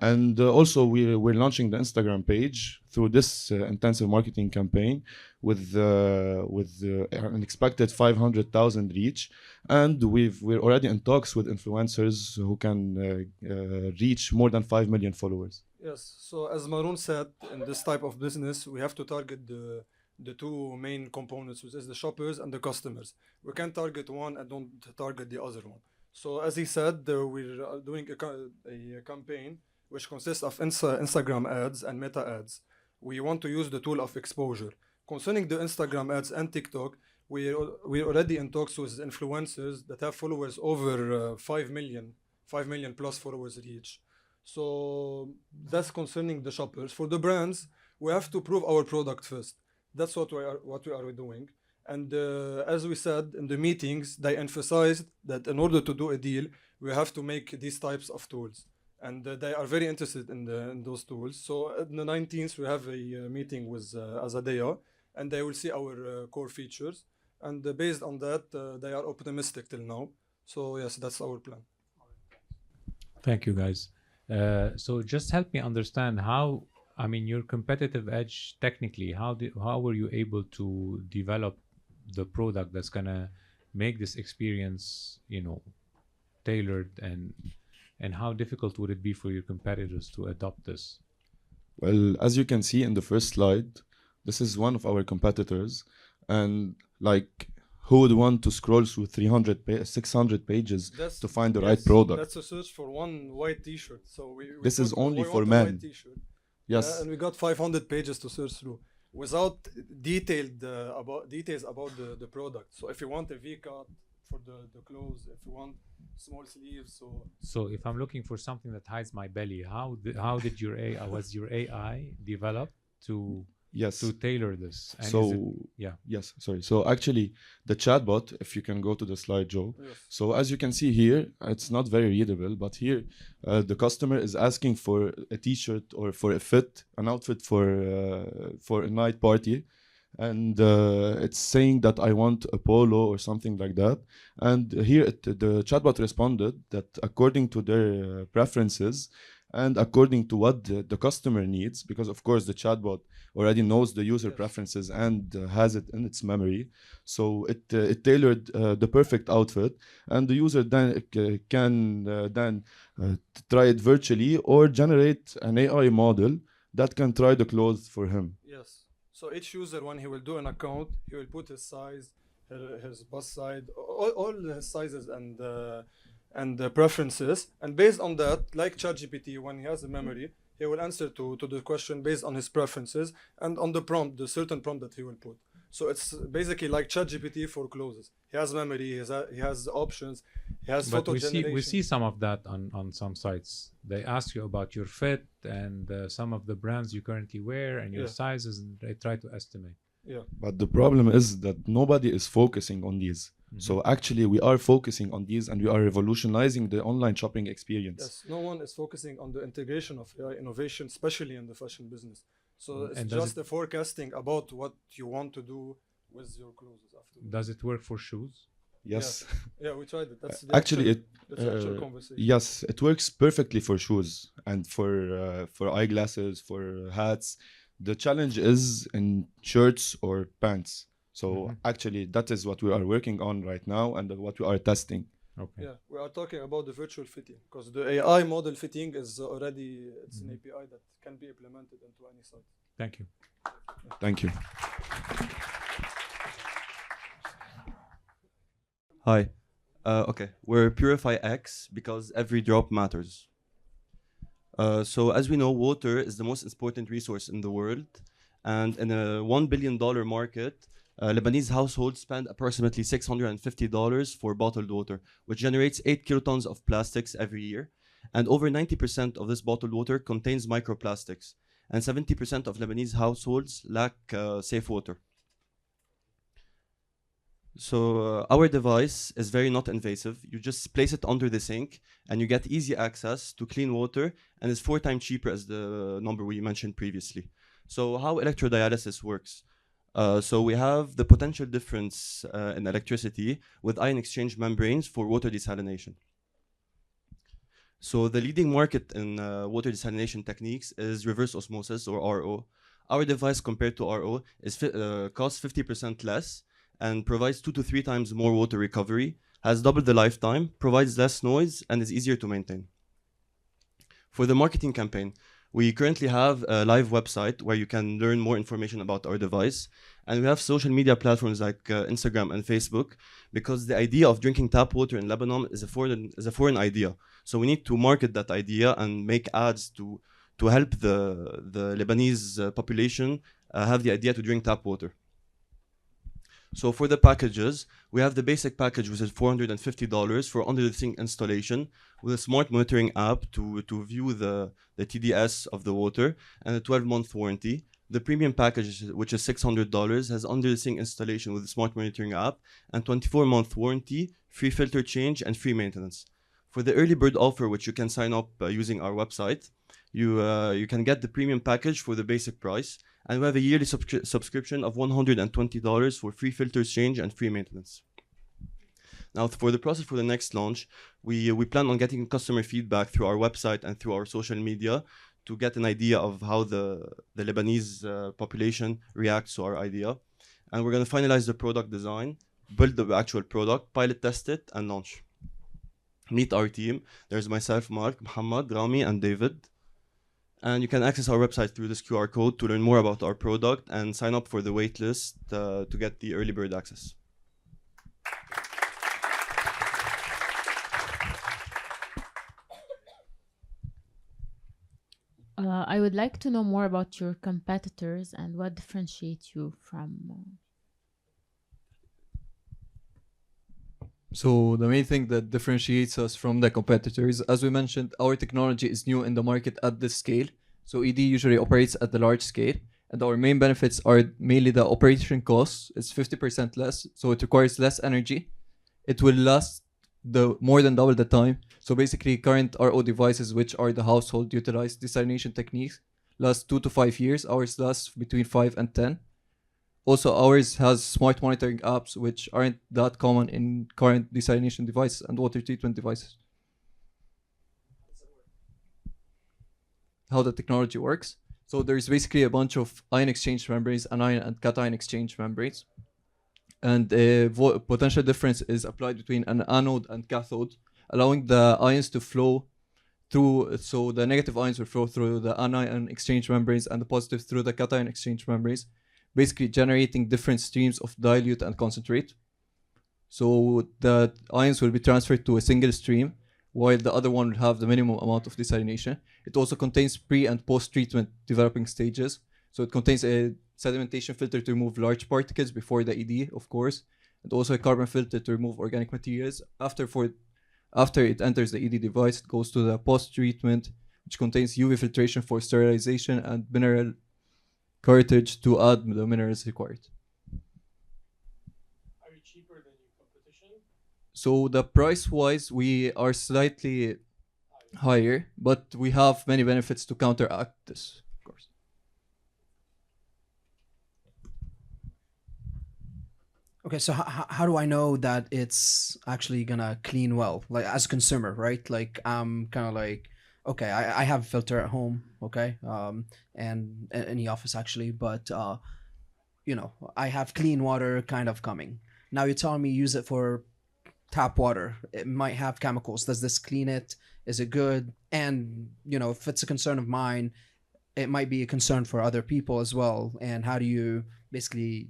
R: And also we're launching the Instagram page through this intensive marketing campaign with an expected 500,000 reach, and we're already in talks with influencers who can reach more than 5 million followers.
D: Yes, so as Maroon said, in this type of business, we have to target the 2 main components, which is the shoppers and the customers. We can't target one and don't target the other one. So as he said, we're doing a campaign which consists of Instagram ads and meta ads. We want to use the tool of exposure. Concerning the Instagram ads and TikTok, we're already in talks with influencers that have followers over 5 million plus followers each. So that's concerning the shoppers. For the brands, we have to prove our product first. That's what we are doing. And as we said in the meetings, they emphasized that in order to do a deal, we have to make these types of tools. And they are very interested in those tools. So on the 19th, we have a meeting with Azadea, and they will see our core features. And based on that, they are optimistic till now. So yes, that's our plan.
Q: Thank you, guys. So just help me understand how, I mean, your competitive edge technically, how were you able to develop the product that's gonna make this experience, you know, tailored, and how difficult would it be for your competitors to adopt this?
R: Well, as you can see in the first slide, this is one of our competitors, and like, who would want to scroll through 600 pages to find the right product?
D: That's a search for one white T-shirt. So
R: this is only for
D: want a
R: men.
D: white T-shirt.
R: Yes.
D: And we got 500 pages to search through without details about the product. So if you want a V-cut for the clothes, if you want small sleeves,
Q: so if I'm looking for something that hides my belly, how did your AI was your AI developed to tailor this? And
R: so yes, sorry. So actually, the chatbot, if you can go to the slide, Joe.
D: Yes.
R: So as you can see here, it's not very readable, but here the customer is asking for a T-shirt or for an outfit for a night party, and it's saying that I want a polo or something like that. And here the chatbot responded that according to their preferences and according to what the customer needs, because of course the chatbot already knows the user preferences and has it in its memory. So it tailored the perfect outfit, and the user then can try it virtually or generate an AI model that can try the clothes for him.
D: Yes. So each user, when he will do an account, he will put his size, his bust size, all his sizes and the preferences, and based on that, like ChatGPT, when he has a memory, he will answer to the question based on his preferences and on the prompt, the certain prompt that he will put. So it's basically like ChatGPT for clothes. He has memory, he has options, he has photo generation.
Q: We see some of that on some sites. They ask you about your fit and some of the brands you currently wear and your sizes, and they try to estimate.
D: Yeah.
R: But the problem is that nobody is focusing on these. So actually we are focusing on these, and we are revolutionizing the online shopping experience.
D: Yes, no one is focusing on the integration of AI innovation, especially in the fashion business. So it's
Q: And
D: just a forecasting about what you want to do with your clothes after.
Q: Does it work for shoes?
R: Yes.
D: Yeah, we tried it. That's the
R: actually
D: actual conversation.
R: yes, it works perfectly for shoes and for eyeglasses, for hats. The challenge is in shirts or pants. So actually, that is what we are working on right now and what we are testing.
Q: Okay.
D: Yeah, we are talking about the virtual fitting, because the AI model fitting is already, it's an API that can be implemented into any site.
Q: Thank you.
R: Thank you.
S: Hi. Okay, we're Purify X because every drop matters. So as we know, water is the most important resource in the world, and in a $1 billion market, Lebanese households spend approximately $650 for bottled water, which generates 8 kilotons of plastics every year. And over 90% of this bottled water contains microplastics, and 70% of Lebanese households lack safe water. So our device is very not invasive. You just place it under the sink and you get easy access to clean water, and it's 4 times cheaper as the number we mentioned previously. So how electrodialysis works? So we have the potential difference in electricity with ion exchange membranes for water desalination. So the leading market in water desalination techniques is reverse osmosis, or RO. Our device compared to RO costs 50% less and provides 2 to 3 times more water recovery, has double the lifetime, provides less noise, and is easier to maintain. For the marketing campaign, we currently have a live website where you can learn more information about our device. And we have social media platforms like Instagram and Facebook, because the idea of drinking tap water in Lebanon is a foreign idea. So we need to market that idea and make ads to help the Lebanese population have the idea to drink tap water. So for the packages, we have the basic package, which is $450 for under the sink installation with a smart monitoring app to view the TDS of the water and a 12-month warranty. The premium package, which is $600, has under the sink installation with a smart monitoring app and 24-month warranty, free filter change, and free maintenance. For the early bird offer, which you can sign up using our website, you can get the premium package for the basic price, and we have a yearly subscription of $120 for free filter change and free maintenance. Now, for the process for the next launch, we plan on getting customer feedback through our website and through our social media to get an idea of how the Lebanese population reacts to our idea. And we're going to finalize the product design, build the actual product, pilot test it, and launch. Meet our team. There's myself, Mark, Muhammad, Rami, and David. And you can access our website through this QR code to learn more about our product and sign up for the waitlist to get the early bird access.
N: I would like to know more about your competitors and what differentiates you from.
T: So the main thing that differentiates us from the competitors, as we mentioned, our technology is new in the market at this scale. So ED usually operates at the large scale, and our main benefits are mainly the operation costs. It's 50% less, so it requires less energy. It will last more than double the time. So basically, current RO devices, which are the household utilized desalination techniques, last 2 to 5 years. Ours lasts between 5 and 10. Also, ours has smart monitoring apps, which aren't that common in current desalination devices and water treatment devices. How the technology works. So there's basically a bunch of ion exchange membranes, anion and cation exchange membranes. And a potential difference is applied between an anode and cathode, allowing the ions to flow through. So the negative ions will flow through the anion exchange membranes and the positive through the cation exchange membranes, basically generating different streams of dilute and concentrate. So the ions will be transferred to a single stream, while the other one will have the minimum amount of desalination. It also contains pre- and post-treatment developing stages. So it contains a sedimentation filter to remove large particles before the ED, of course, and also a carbon filter to remove organic materials. After it enters the ED device, it goes to the post-treatment, which contains UV filtration for sterilization and mineral cartridge to add the minerals required.
M: Are you cheaper than your competition?
T: So the price-wise, we are slightly higher, but we have many benefits to counteract this, of course.
L: Okay, so how do I know that it's actually gonna clean well? Like as a consumer, right? Like I'm kind of like, okay, I have a filter at home, okay, and in the office actually, but you know, I have clean water kind of coming. Now you're telling me use it for tap water. It might have chemicals. Does this clean it? Is it good? And you know, if it's a concern of mine, it might be a concern for other people as well. And how do you basically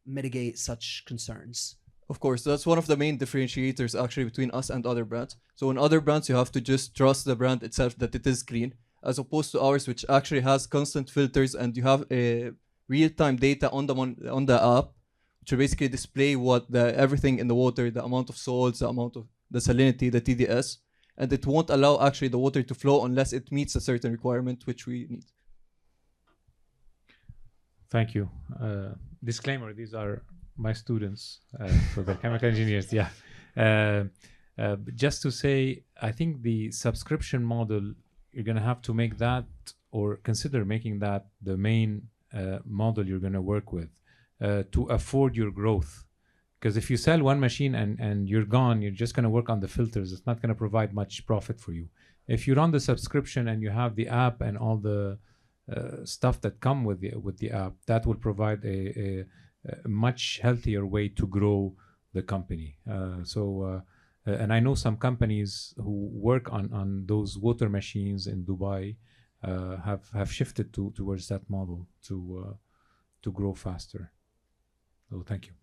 L: mitigate such concerns?
T: Of course, that's one of the main differentiators actually between us and other brands. So in other brands, you have to just trust the brand itself that it is clean, as opposed to ours, which actually has constant filters, and you have a real-time data on the app, which will basically display what everything in the water, the amount of salts, the amount of the salinity, the TDS, and it won't allow actually the water to flow unless it meets a certain requirement which we need.
Q: Thank you. Disclaimer, these are my students, so they're chemical engineers, yeah. Just to say, I think the subscription model, you're going to have to make that or consider making that the main model you're going to work with to afford your growth. Because if you sell one machine and you're gone, you're just going to work on the filters. It's not going to provide much profit for you. If you're on the subscription and you have the app and all the stuff that come with the app, that will provide a much healthier way to grow the company. And I know some companies who work on those water machines in Dubai have shifted towards that model to grow faster. So thank you.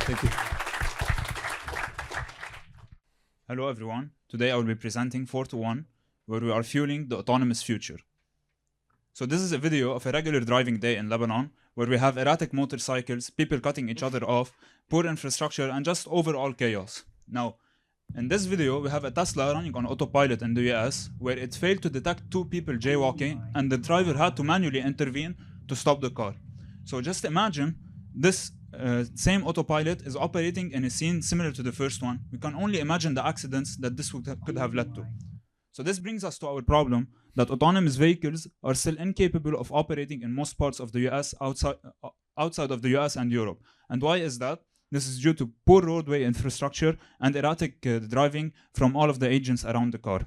T: Thank you.
H: Hello everyone. Today I will be presenting 4-to-1, where we are fueling the autonomous future.
U: So this is a video of a regular driving day in Lebanon, where we have erratic motorcycles, people cutting each other off, poor infrastructure, and just overall chaos. Now, in this video, we have a Tesla running on autopilot in the US, where it failed to detect two people jaywalking, and the driver had to manually intervene to stop the car. So just imagine this same autopilot is operating in a scene similar to the first one. We can only imagine the accidents that this could have led to. So this brings us to our problem that autonomous vehicles are still incapable of operating in most parts of the US outside of the US and Europe. And why is that? This is due to poor roadway infrastructure and erratic driving from all of the agents around the car.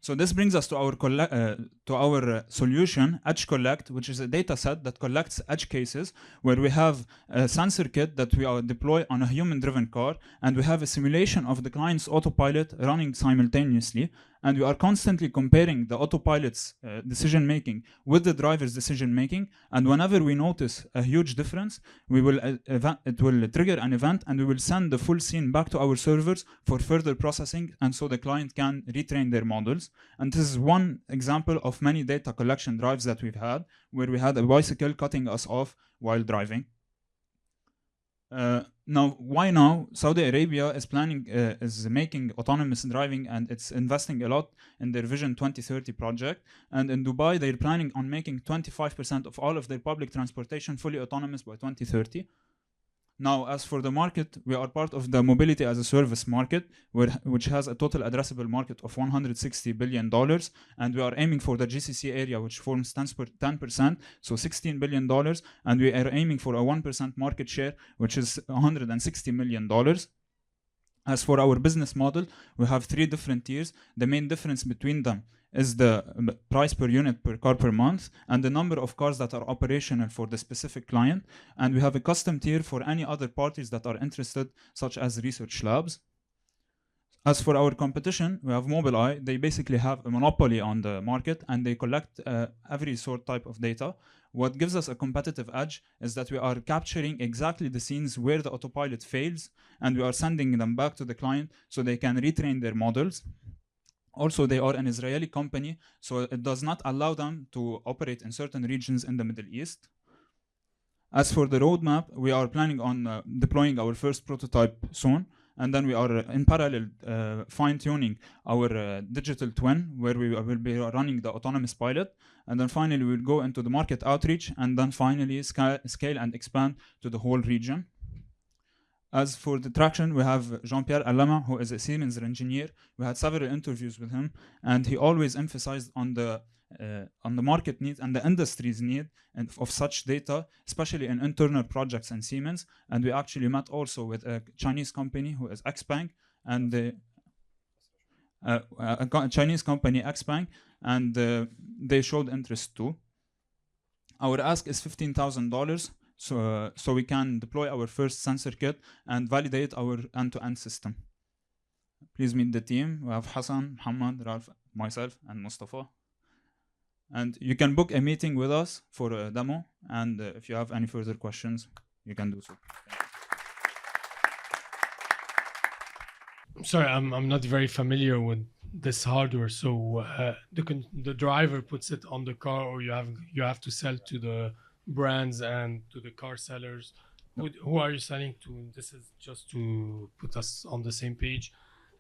U: So this brings us to our solution, Edge Collect, which is a data set that collects edge cases where we have a sensor kit that we deploy on a human-driven car, and we have a simulation of the client's autopilot running simultaneously, and we are constantly comparing the autopilot's decision-making with the driver's decision-making, and whenever we notice a huge difference, it will trigger an event, and we will send the full scene back to our servers for further processing, and so the client can retrain their models. And this is one example of many data collection drives that we've had, where we had a bicycle cutting us off while driving. Now, why now? Saudi Arabia is making autonomous driving, and it's investing a lot in their Vision 2030 project. And in Dubai, they're planning on making 25% of all of their public transportation fully autonomous by 2030. Now, as for the market, we are part of the mobility as a service market, which has a total addressable market of $160 billion, and we are aiming for the GCC area, which forms 10%, so $16 billion, and we are aiming for a 1% market share, which is $160 million. As for our business model, we have 3 different tiers. The main difference between them is the price per unit per car per month and the number of cars that are operational for the specific client. And we have a custom tier for any other parties that are interested, such as research labs. As for our competition, we have Mobileye. They basically have a monopoly on the market, and they collect every type of data. What gives us a competitive edge is that we are capturing exactly the scenes where the autopilot fails, and we are sending them back to the client so they can retrain their models. Also, they are an Israeli company, so it does not allow them to operate in certain regions in the Middle East. As for the roadmap, we are planning on deploying our first prototype soon, and then we are in parallel fine-tuning our digital twin, where we will be running the autonomous pilot, and then finally we'll go into the market outreach, and then finally scale and expand to the whole region. As for the traction, we have Jean-Pierre Allama, who is a Siemens engineer. We had several interviews with him, and he always emphasized on the market needs and the industry's need of such data, especially in internal projects in Siemens. And we actually met also with a Chinese company who is XPeng, and a Chinese company XPeng, and they showed interest too. Our ask is $15,000. So we can deploy our first sensor kit and validate our end-to-end system. Please meet the team. We have Hassan, Muhammad, Ralph, myself, and Mustafa. And you can book a meeting with us for a demo. And if you have any further questions, you can do so.
M: Sorry, I'm not very familiar with this hardware. So the driver puts it on the car, or you have to sell to the brands and to the car sellers. Who are you selling to? This is just to put us on the same page.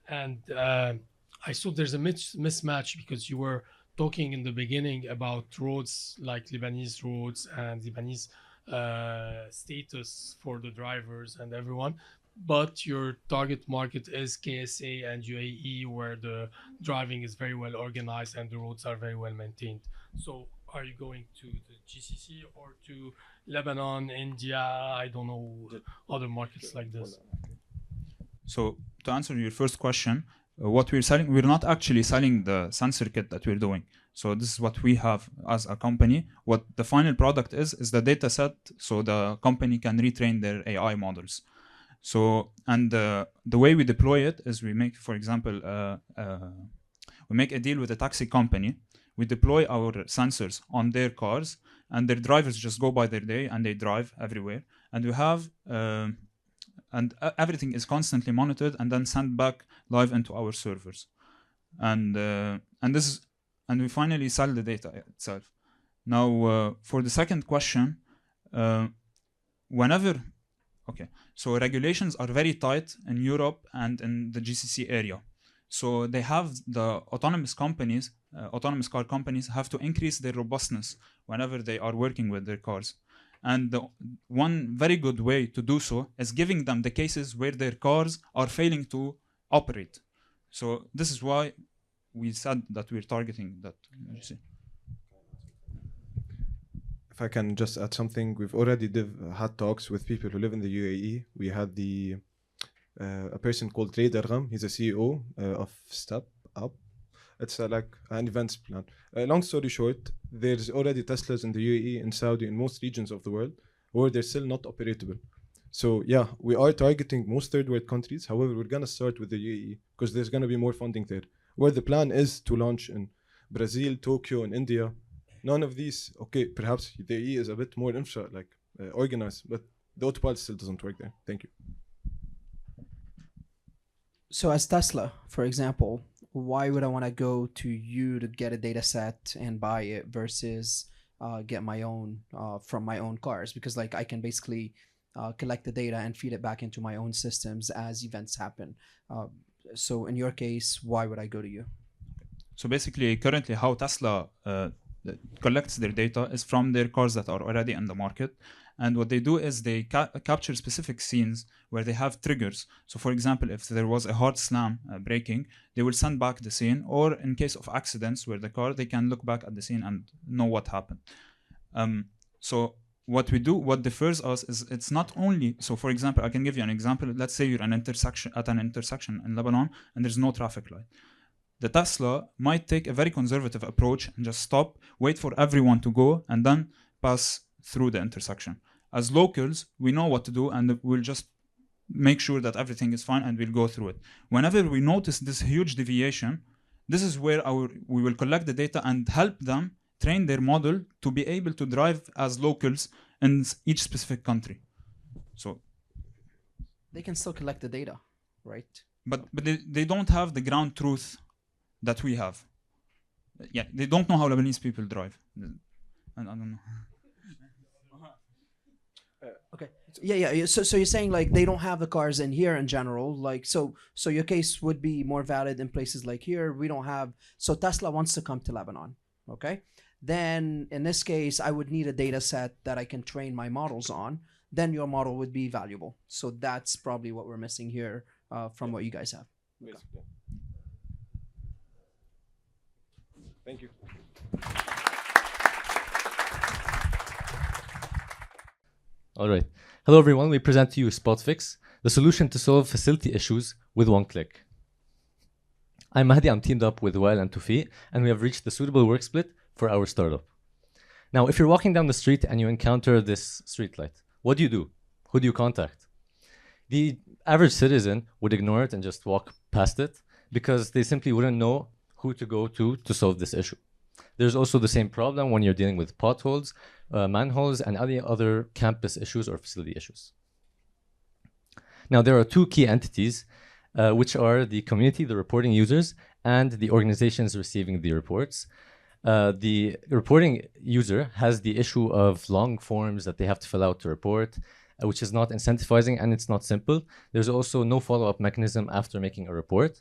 M: And I saw there's a mismatch, because you were talking in the beginning about roads, like Lebanese roads and Lebanese status for the drivers and everyone, but your target market is KSA and UAE, where the driving is very well organized and the roads are very well maintained. So are you going to the GCC or to Lebanon, India, I don't know, other markets like this?
U: So to answer your first question, what we're selling, we're not actually selling the sensor kit that we're doing. So this is what we have as a company. What the final product is the data set, so the company can retrain their AI models. So, and the way we deploy it is we make, for example, we make a deal with a taxi company. We deploy our sensors on their cars, and their drivers just go by their day and they drive everywhere. And we have, and everything is constantly monitored and then sent back live into our servers. And this is, and we finally sell the data itself. Now, for the second question, so regulations are very tight in Europe and in the GCC area. So they have the autonomous companies, autonomous car companies have to increase their robustness whenever they are working with their cars. And one very good way to do so is giving them the cases where their cars are failing to operate. So this is why we said that we're targeting that.
B: If I can just add something, we've already had talks with people who live in the UAE. We had a person called Ray Dargham. He's a CEO of Step Up. It's like an events plan. Long story short, there's already Teslas in the UAE, in Saudi, in most regions of the world, where they're still not operatable. So yeah, we are targeting most third world countries. However, we're gonna start with the UAE because there's gonna be more funding there. Where the plan is to launch in Brazil, Tokyo, and India. None of these, okay, perhaps the UAE is a bit more organized, but the autopilot still doesn't work there. Thank you.
L: So as Tesla, for example, why would I want to go to you to get a data set and buy it versus get my own from my own cars? Because like I can basically collect the data and feed it back into my own systems as events happen. So in your case, why would I go to you?
U: So basically, currently how Tesla collects their data is from their cars that are already in the market. And what they do is they capture specific scenes where they have triggers. So for example, if there was a hard slam braking, they will send back the scene, or in case of accidents where they can look back at the scene and know what happened. So what we do, what differs us is it's not only, so for example, I can give you an example. Let's say you're at an intersection in Lebanon and there's no traffic light. The Tesla might take a very conservative approach and just stop, wait for everyone to go, and then pass through the intersection. As locals, we know what to do, and we'll just make sure that everything is fine and we'll go through it. Whenever we notice this huge deviation, this is where we will collect the data and help them train their model to be able to drive as locals in each specific country. So
L: they can still collect the data, right?
U: But they don't have the ground truth that we have. Yeah, they don't know how Lebanese people drive. I don't know.
L: Okay. Yeah. So you're saying like they don't have the cars in here in general, like so your case would be more valid in places like here. We don't have. So Tesla wants to come to Lebanon. Okay. Then in this case, I would need a data set that I can train my models on. Then your model would be valuable. So that's probably what we're missing here from what you guys have. Okay.
B: Thank you.
V: All right. Hello, everyone. We present to you SpotFix, the solution to solve facility issues with one click. I'm Mahdi. I'm teamed up with Wael and Toufiq, and we have reached the suitable work split for our startup. Now, if you're walking down the street and you encounter this streetlight, what do? Who do you contact? The average citizen would ignore it and just walk past it because they simply wouldn't know who to go to solve this issue. There's also the same problem when you're dealing with potholes, manholes, and any other campus issues or facility issues. Now, there are two key entities, which are the community, the reporting users, and the organizations receiving the reports. The reporting user has the issue of long forms that they have to fill out to report, which is not incentivizing and it's not simple. There's also no follow-up mechanism after making a report.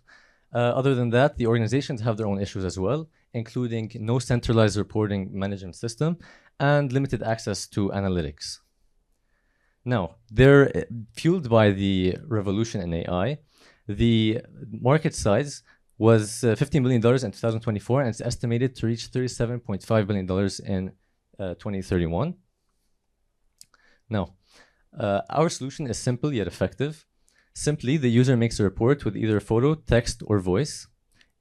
V: Other than that, the organizations have their own issues as well, including no centralized reporting management system and limited access to analytics. Now, they're fueled by the revolution in AI. The market size was $15 billion in 2024, and it's estimated to reach $37.5 billion in 2031. Now, our solution is simple yet effective. Simply, the user makes a report with either photo, text, or voice.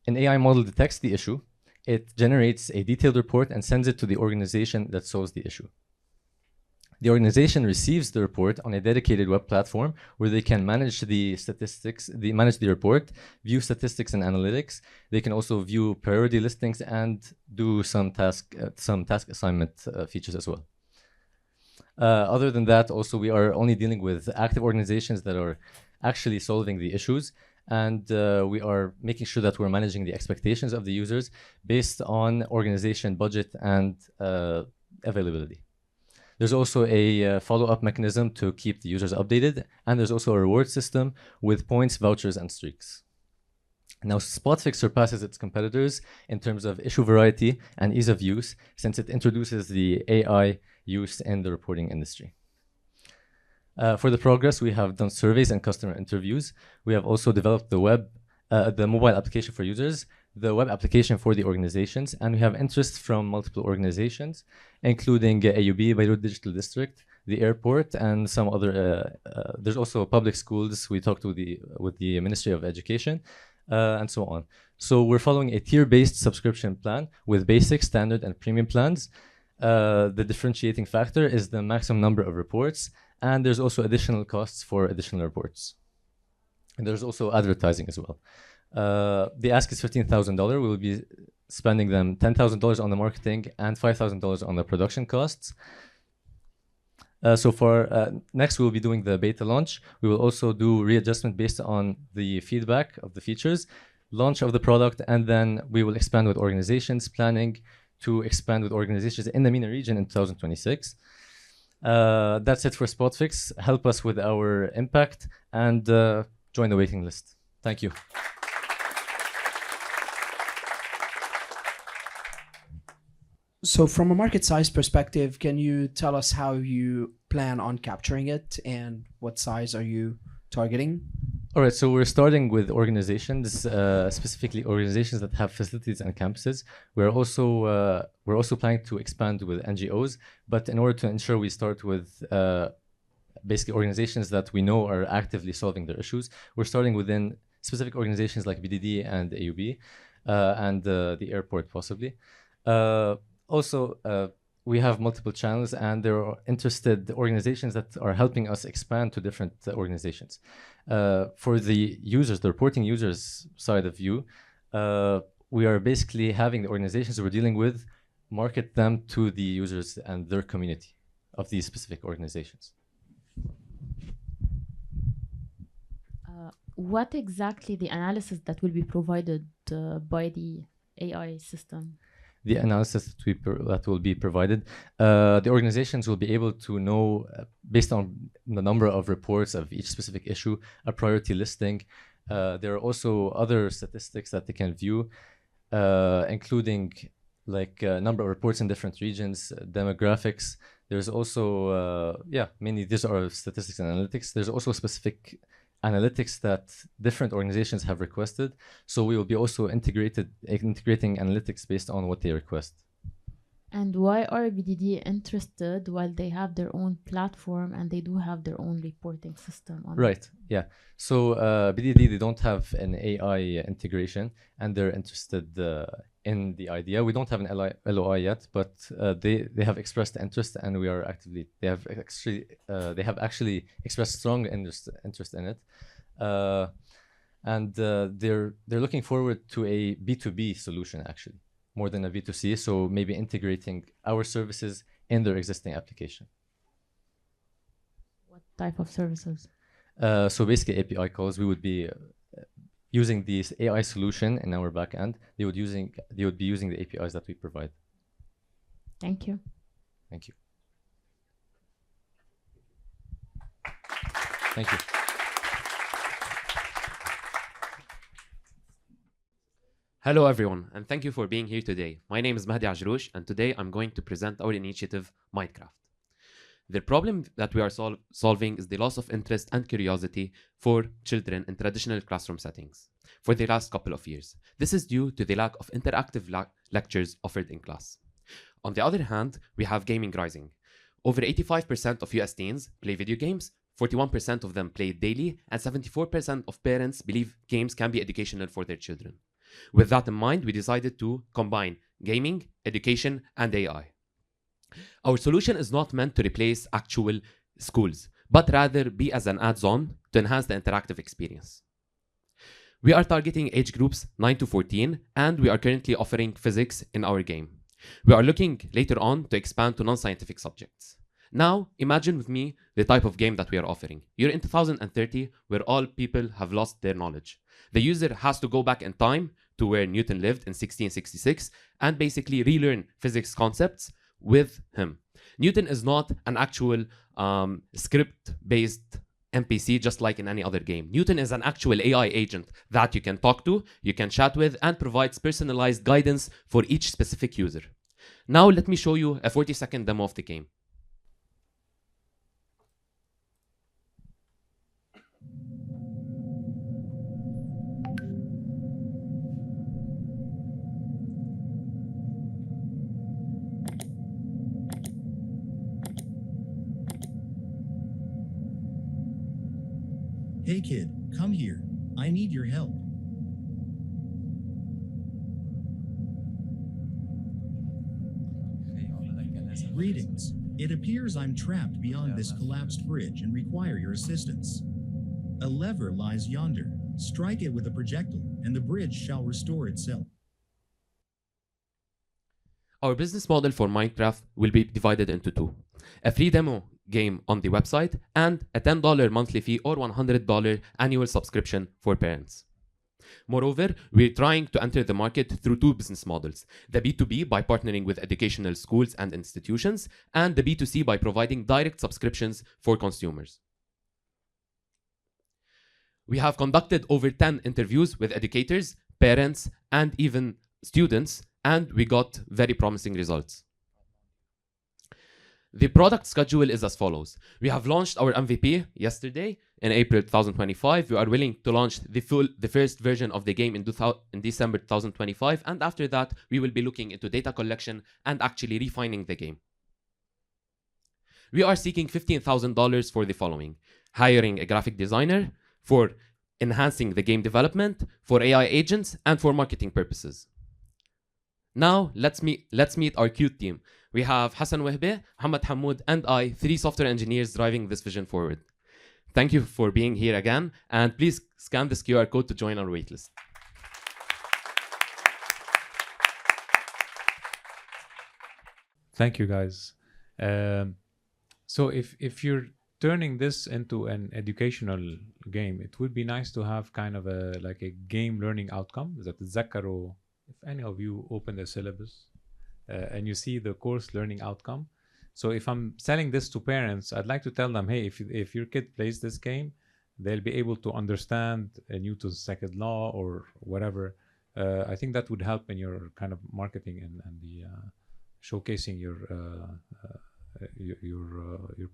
V: An AI model detects the issue. It generates a detailed report and sends it to the organization that solves the issue. The organization receives the report on a dedicated web platform where they can manage the statistics, manage the report, view statistics and analytics. They can also view priority listings and do some task assignment features as well. Other than that, also we are only dealing with active organizations that are actually solving the issues, and we are making sure that we're managing the expectations of the users based on organization, budget, and availability. There's also a follow-up mechanism to keep the users updated, and there's also a reward system with points, vouchers, and streaks. Now, Spotfix surpasses its competitors in terms of issue variety and ease of use, since it introduces the AI use in the reporting industry. For the progress, we have done surveys and customer interviews. We have also developed the mobile application for users, the web application for the organizations, and we have interest from multiple organizations, including AUB, Beirut Digital District, the airport, and some other. There's also public schools. We talked with the Ministry of Education, and so on. So we're following a tier-based subscription plan with basic, standard, and premium plans. The differentiating factor is the maximum number of reports, and there's also additional costs for additional reports. And there's also advertising as well. The ask is $15,000. We will be spending them $10,000 on the marketing and $5,000 on the production costs. Next we'll be doing the beta launch. We will also do readjustment based on the feedback of the features, launch of the product, and then we will expand with organizations, planning to expand with organizations in the MENA region in 2026. That's it for Spotfix. Help us with our impact and join the waiting list. Thank you.
L: So from a market size perspective, can you tell us how you plan on capturing it and what size are you targeting?
V: All right, so we're starting with organizations, specifically organizations that have facilities and campuses. We're also planning to expand with NGOs, but in order to ensure we start with basically organizations that we know are actively solving their issues, we're starting within specific organizations like BDD and AUB and the airport possibly. We have multiple channels, and there are interested organizations that are helping us expand to different organizations. For the users, the reporting users side of view, we are basically having the organizations we're dealing with market them to the users and their community of these specific organizations.
N: What exactly the analysis that will be provided by the AI system?
V: The analysis that will be provided, the organizations will be able to know, based on the number of reports of each specific issue, a priority listing. There are also other statistics that they can view, including like number of reports in different regions, demographics. There's also, mainly these are statistics and analytics. There's also specific analytics that different organizations have requested. So we will be also integrating analytics based on what they request.
N: And why are BDD interested while they have their own platform and they do have their own reporting system?
V: Right, yeah. So BDD, they don't have an AI integration, and they're interested in the idea. We don't have an LOI yet, but they have expressed interest, and we are actively. They have actually expressed strong interest in it, and they're looking forward to a B2B solution actually, more than a B2C. So maybe integrating our services in their existing application.
N: What type of services?
V: So basically API calls. We would be using this AI solution in our backend. They would be using the APIs that we provide.
N: Thank you.
V: Thank you. Thank you.
A: Hello everyone, and thank you for being here today. My name is Mahdi Ajroush, and today I'm going to present our initiative, Mindcraft. The problem that we are solving is the loss of interest and curiosity for children in traditional classroom settings for the last couple of years. This is due to the lack of interactive lectures offered in class. On the other hand, we have gaming rising. Over 85% of US teens play video games, 41% of them play daily, and 74% of parents believe games can be educational for their children. With that in mind, we decided to combine gaming, education, and AI. Our solution is not meant to replace actual schools, but rather be as an add-on to enhance the interactive experience. We are targeting age groups 9 to 14, and we are currently offering physics in our game. We are looking later on to expand to non-scientific subjects. Now, imagine with me the type of game that we are offering. You're in 2030, where all people have lost their knowledge. The user has to go back in time to where Newton lived in 1666 and basically relearn physics concepts with him. Newton is not an actual script-based NPC just like in any other game. Newton is an actual AI agent that you can talk to, you can chat with, and provides personalized guidance for each specific user. Now let me show you a 40-second demo of the game.
C: Hey kid, come here. I need your help. Greetings. It appears I'm trapped beyond this collapsed bridge and require your assistance. A lever lies yonder. Strike it with a projectile, and the bridge shall restore itself.
A: Our business model for Minecraft will be divided into two. A free demo game on the website and a $10 monthly fee or $100 annual subscription for parents. Moreover, we're trying to enter the market through two business models. The B2B by partnering with educational schools and institutions, and the B2C by providing direct subscriptions for consumers. We have conducted over 10 interviews with educators, parents, and even students, and we got very promising results. The product schedule is as follows. We have launched our MVP yesterday in April 2025. We are willing to launch the first version of the game in December 2025, and after that, we will be looking into data collection and actually refining the game. We are seeking $15,000 for the following: hiring a graphic designer, for enhancing the game development, for AI agents, and for marketing purposes. Now, let's meet our cute team. We have Hassan Wehbe, Muhammad Hamoud, and I, 3 software engineers driving this vision forward. Thank you for being here again, and please scan this QR code to join our waitlist.
Q: Thank you, guys. So if you're turning this into an educational game, it would be nice to have kind of like a game learning outcome that تتذكروا. If any of you open the syllabus and you see the course learning outcome. So if I'm selling this to parents, I'd like to tell them, hey, if your kid plays this game, they'll be able to understand Newton's second law or whatever. I think that would help in your kind of marketing and the showcasing your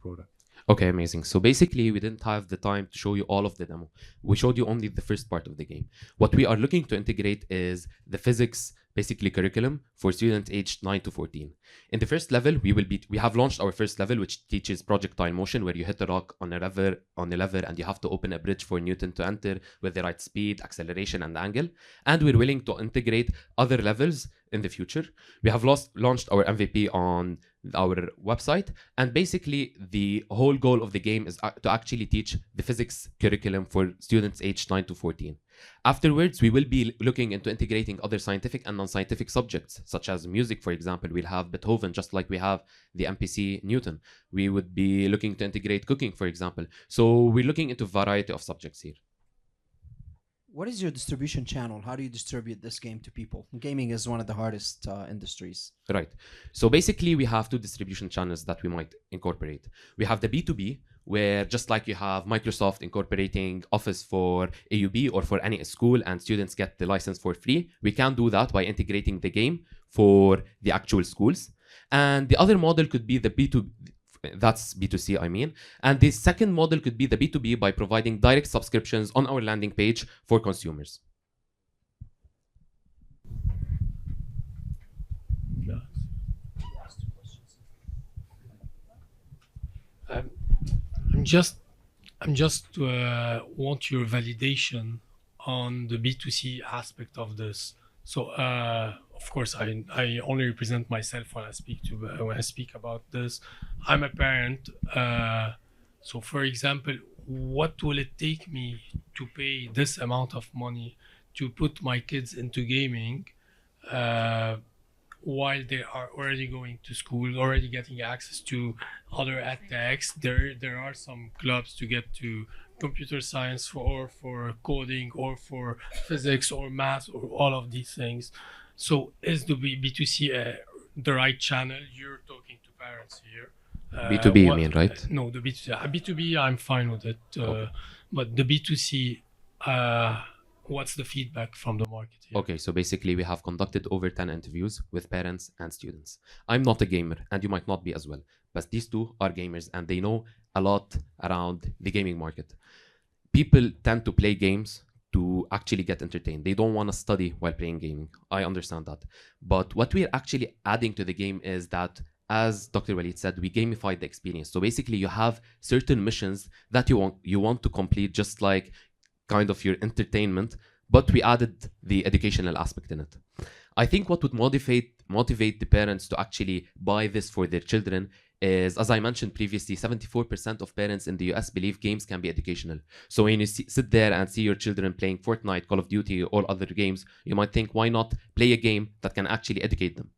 Q: product.
A: Okay, amazing. So basically, we didn't have the time to show you all of the demo. We showed you only the first part of the game. What we are looking to integrate is the physics, basically curriculum for students aged 9 to 14. In the first level, we have launched our first level, which teaches projectile motion, where you hit a rock on a lever and you have to open a bridge for Newton to enter with the right speed, acceleration, and angle. And we're willing to integrate other levels in the future. We have launched our MVP on our website, and basically the whole goal of the game is to actually teach the physics curriculum for students aged 9 to 14. Afterwards, we will be looking into integrating other scientific and non-scientific subjects, such as music, for example. We'll have Beethoven, just like we have the NPC Newton. We would be looking to integrate cooking, for example. So we're looking into a variety of subjects here.
L: What is your distribution channel? How do you distribute this game to people? Gaming is one of the hardest industries.
A: Right. So basically, we have 2 distribution channels that we might incorporate. We have the B2B, where just like you have Microsoft incorporating Office for AUB or for any school and students get the license for free, we can do that by integrating the game for the actual schools. And the other model could be the B2B. That's B2C, I mean. And the second model could be the B2B by providing direct subscriptions on our landing page for consumers.
M: I'm just want your validation on the B2C aspect of this. So of course, I only represent myself when I speak about this. I'm a parent. So for example, what will it take me to pay this amount of money to put my kids into gaming? while they are already going to school, already getting access to other edtechs. There are some clubs to get to computer science for coding or for physics or math or all of these things. So is the B2C the right channel? You're talking to parents here.
A: B2B, you mean, right?
M: No, the B2C. B2B, I'm fine with it. But the B2C, what's the feedback from the market here?
A: Okay, so basically we have conducted over 10 interviews with parents and students. I'm not a gamer, and you might not be as well, but these two are gamers and they know a lot around the gaming market. People tend to play games to actually get entertained. They don't want to study while playing gaming. I understand that. But what we're actually adding to the game is that, as Dr. Walid said, we gamify the experience. So basically you have certain missions that you want to complete, just like kind of your entertainment, but we added the educational aspect in it. I think what would motivate the parents to actually buy this for their children is, as I mentioned previously, 74% of parents in the US believe games can be educational. So when you sit there and see your children playing Fortnite, Call of Duty, or other games, you might think, why not play a game that can actually educate them?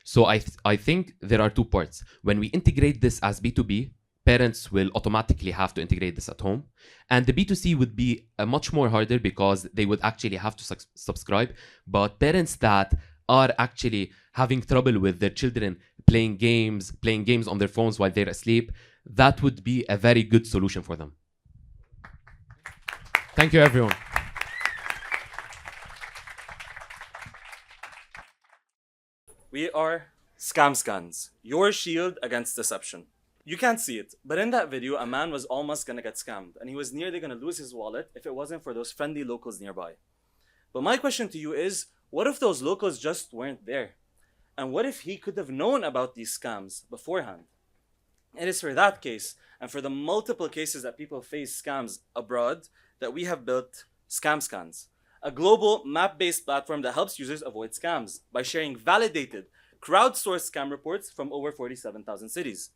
A: So I think there are two parts. When we integrate this as B2B, parents will automatically have to integrate this at home. And the B2C would be much more harder because they would actually have to subscribe. But parents that are actually having trouble with their children playing games on their phones while they're asleep, that would be a very good solution for them. Thank you, everyone.
E: We are ScamScans, your shield against deception. You can't see it, but in that video, a man was almost gonna get scammed, and he was nearly gonna lose his wallet if it wasn't for those friendly locals nearby. But my question to you is, what if those locals just weren't there? And what if he could have known about these scams beforehand? It is for that case, and for the multiple cases that people face scams abroad, that we have built ScamScans, a global map-based platform that helps users avoid scams by sharing validated, crowdsourced scam reports from over 47,000 cities.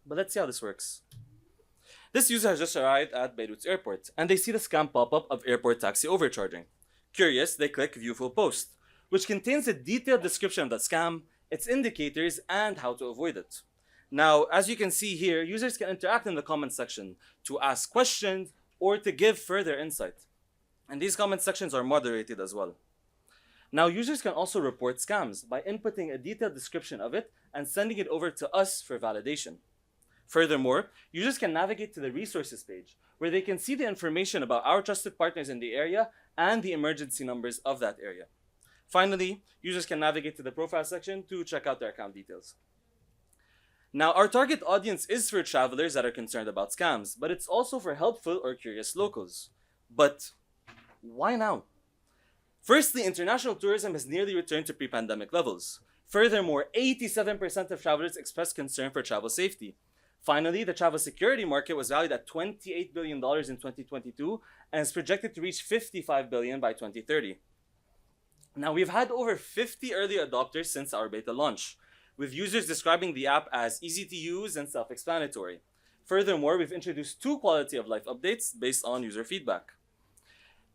E: But let's see how this works. This user has just arrived at Beirut's airport, and they see the scam pop-up of airport taxi overcharging. Curious, they click View Full Post, which contains a detailed description of the scam, its indicators, and how to avoid it. Now, as you can see here, users can interact in the comment section to ask questions or to give further insight. And these comment sections are moderated as well. Now, users can also report scams by inputting a detailed description of it and sending it over to us for validation. Furthermore, users can navigate to the resources page, where they can see the information about our trusted partners in the area and the emergency numbers of that area. Finally, users can navigate to the profile section to check out their account details. Now, our target audience is for travelers that are concerned about scams, but it's also for helpful or curious locals. But why now? Firstly, international tourism has nearly returned to pre-pandemic levels. Furthermore, 87% of travelers expressed concern for travel safety. Finally, the travel security market was valued at $28 billion in 2022 and is projected to reach $55 billion by 2030. Now, we've had over 50 early adopters since our beta launch, with users describing the app as easy to use and self-explanatory. Furthermore, we've introduced 2 quality of life updates based on user feedback.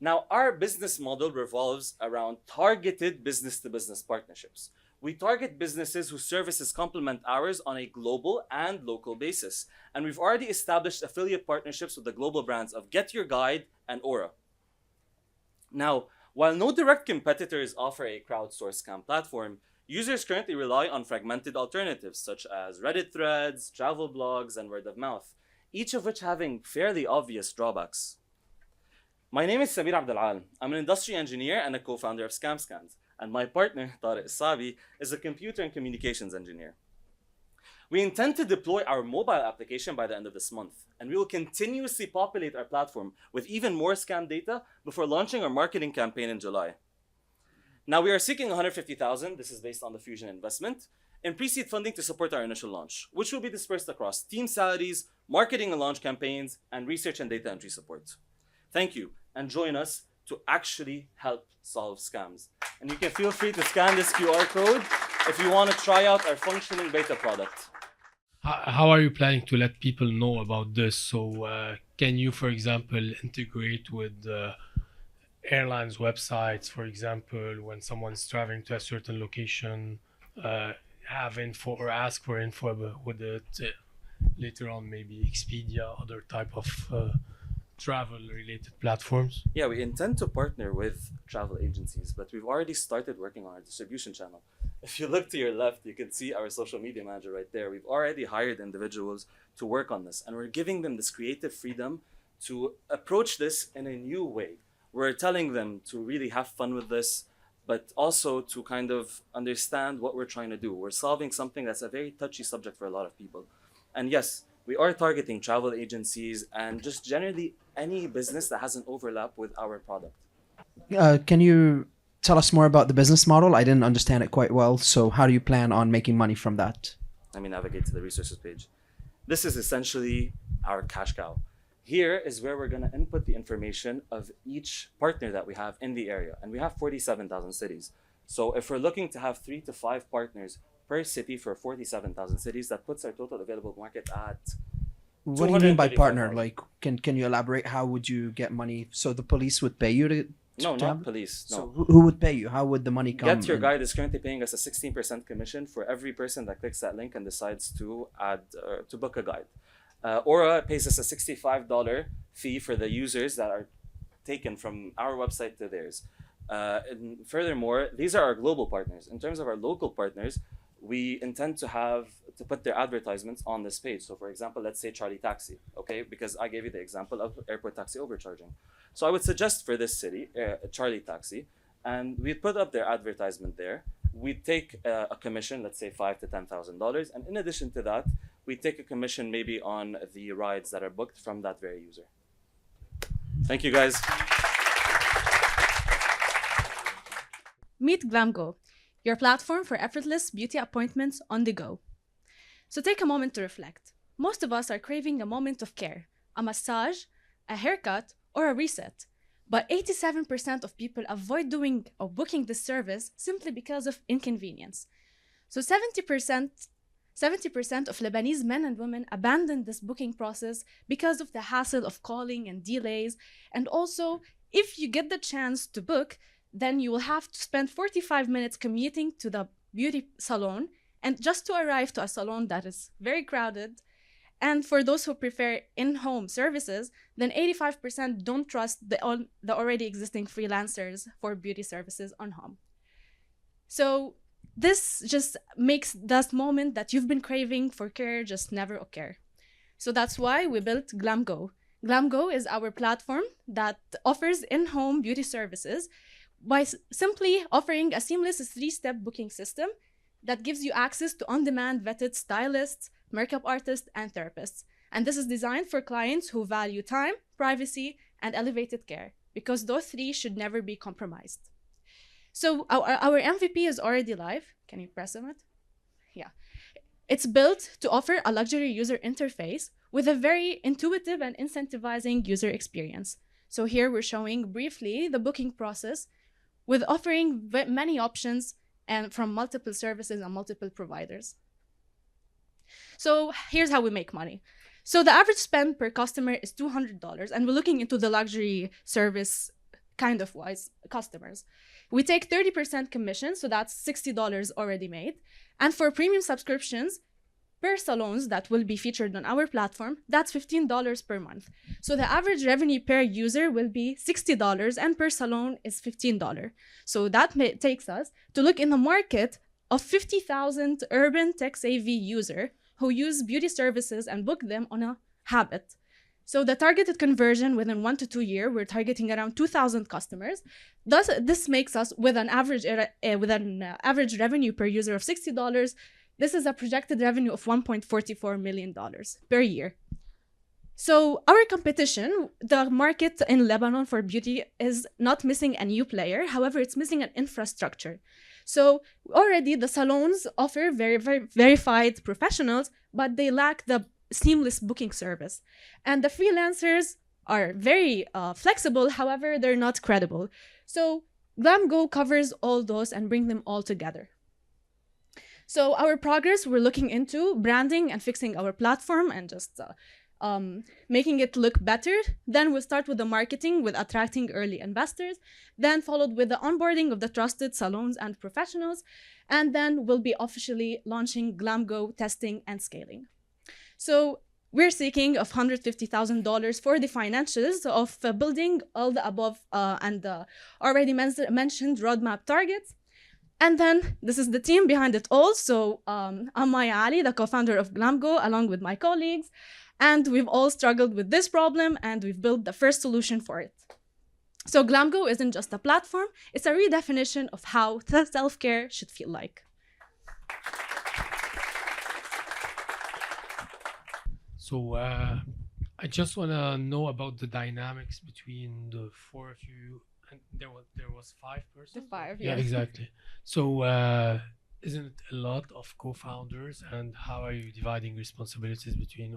E: Now, our business model revolves around targeted business-to-business partnerships. We target businesses whose services complement ours on a global and local basis. And we've already established affiliate partnerships with the global brands of Get Your Guide and Aura. Now, while no direct competitors offer a crowdsourced scam platform, users currently rely on fragmented alternatives such as Reddit threads, travel blogs, and word of mouth, each of which having fairly obvious drawbacks. My name is Samir Abdelal. I'm an industry engineer and a co-founder of ScamScans. And my partner, Tariq Sabi, is a computer and communications engineer. We intend to deploy our mobile application by the end of this month, and we will continuously populate our platform with even more scam data before launching our marketing campaign in July. Now, we are seeking $150,000, this is based on the Fusion investment, in pre-seed funding to support our initial launch, which will be dispersed across team salaries, marketing and launch campaigns, and research and data entry support. Thank you, and join us to actually help solve scams. And you can feel free to scan this QR code if you want to try out our functioning beta product.
M: How are you planning to let people know about this? So can you, for example, integrate with airlines websites, for example, when someone's traveling to a certain location, have info or ask for info with it later on, maybe Expedia, other type of travel related platforms?
E: Yeah, we intend to partner with travel agencies, but we've already started working on our distribution channel. If you look to your left, you can see our social media manager right there. We've already hired individuals to work on this, and we're giving them this creative freedom to approach this in a new way. We're telling them to really have fun with this, but also to kind of understand what we're trying to do. We're solving something that's a very touchy subject for a lot of people. And yes, we are targeting travel agencies and just generally any business that has an overlap with our product.
L: Can you tell us more about the business model? I didn't understand it quite well. So how do you plan on making money from that?
E: Let me navigate to the resources page. This is essentially our cash cow. Here is where we're going to input the information of each partner that we have in the area. And we have 47,000 cities. So if we're looking to have 3 to 5 partners per city for 47,000 cities, that puts our total available market at...
L: What do you mean by partner? Like, can you elaborate? How would you get money? So the police would pay you to
E: No,
L: to
E: not
L: have-
E: police. No.
L: So who would pay you? How would the money come?
E: Get Your
L: in?
E: Guide is currently paying us a 16% commission for every person that clicks that link and decides to add to book a guide. Aura pays us a $65 fee for the users that are taken from our website to theirs. And furthermore, these are our global partners. In terms of our local partners, we intend to put their advertisements on this page. So for example, let's say Charlie Taxi, okay? Because I gave you the example of airport taxi overcharging. So I would suggest for this city, Charlie Taxi, and we put up their advertisement there. We take a commission, let's say $5,000 to $10,000. And in addition to that, we take a commission maybe on the rides that are booked from that very user. Thank you, guys.
F: Meet GlamGo, your platform for effortless beauty appointments on the go. So take a moment to reflect. Most of us are craving a moment of care, a massage, a haircut, or a reset. But 87% of people avoid doing or booking this service simply because of inconvenience. So 70% of Lebanese men and women abandon this booking process because of the hassle of calling and delays. And also, if you get the chance to book, then you will have to spend 45 minutes commuting to the beauty salon and just to arrive to a salon that is very crowded. And for those who prefer in-home services, then 85% don't trust the already existing freelancers for beauty services on home. So this just makes that moment that you've been craving for care just never occur. So that's why we built GlamGo. GlamGo is our platform that offers in-home beauty services by simply offering a seamless 3-step booking system that gives you access to on-demand vetted stylists, makeup artists, and therapists. And this is designed for clients who value time, privacy, and elevated care, because those 3 should never be compromised. So our MVP is already live. Can you press on it? Yeah. It's built to offer a luxury user interface with a very intuitive and incentivizing user experience. So here we're showing briefly the booking process with offering many options and from multiple services and multiple providers. So here's how we make money. So the average spend per customer is $200, and we're looking into the luxury service kind of wise customers. We take 30% commission, so that's $60 already made. And for premium subscriptions, per salons that will be featured on our platform, that's $15 per month. So the average revenue per user will be $60 and per salon is $15. So that takes us to look in the market of 50,000 urban tech-savvy users who use beauty services and book them on a habit. So the targeted conversion within 1 to 2 years, we're targeting around 2,000 customers. Thus, this makes us with an average revenue per user of $60. This is a projected revenue of $1.44 million per year. So our competition, the market in Lebanon for beauty is not missing a new player. However, it's missing an infrastructure. So already the salons offer very verified professionals, but they lack the seamless booking service. And the freelancers are very flexible. However, they're not credible. So GlamGo covers all those and bring them all together. So our progress, we're looking into branding and fixing our platform and just making it look better. Then we'll start with the marketing with attracting early investors, then followed with the onboarding of the trusted salons and professionals, and then we'll be officially launching GlamGo testing and scaling. So we're seeking of $150,000 for the financials of building all the above and the already mentioned roadmap targets. And then this is the team behind it all. So I'm Maya Ali, the co-founder of GlamGo, along with my colleagues. And we've all struggled with this problem and we've built the first solution for it. So GlamGo isn't just a platform, it's a redefinition of how self-care should feel like.
M: So I just want to know about the dynamics between the four of you. And there was 5 persons?
F: The 5,
M: yeah.
F: yes.
M: Exactly. So isn't it a lot of co-founders, and how are you dividing responsibilities between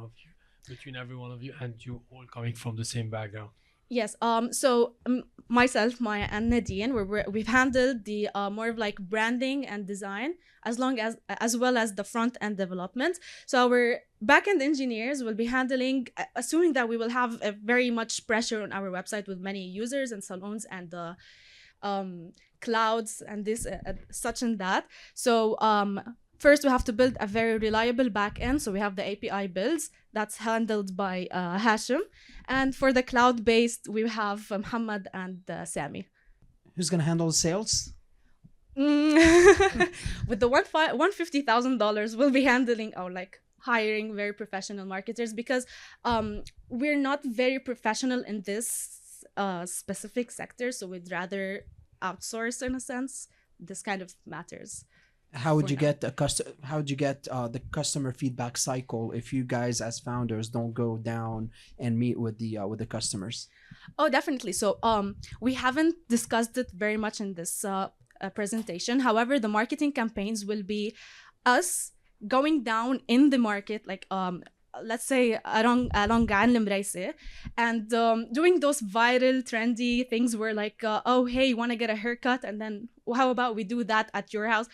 M: every one of you, and you all coming from the same background?
F: Yes, so myself, Maya, and Nadine, we've handled the more of like branding and design, as well as the front end development. So our backend engineers will be handling, assuming that we will have a very much pressure on our website with many users and salons and the clouds and this such and that. So first, we have to build a very reliable backend. So we have the API builds that's handled by Hashim. And for the cloud-based, we have Muhammad and Sami.
L: Who's going to handle the sales?
F: With the $150,000, we'll be handling our hiring very professional marketers, because we're not very professional in this specific sector. So we'd rather outsource, in a sense, this kind of matters.
L: How would you get the customer feedback cycle if you guys as founders don't go down and meet with the customers?
F: Oh, definitely. So we haven't discussed it very much in this presentation. However, the marketing campaigns will be us going down in the market, let's say along Gaan Lemreise, and doing those viral trendy things where oh, hey, you want to get a haircut, and then how about we do that at your house?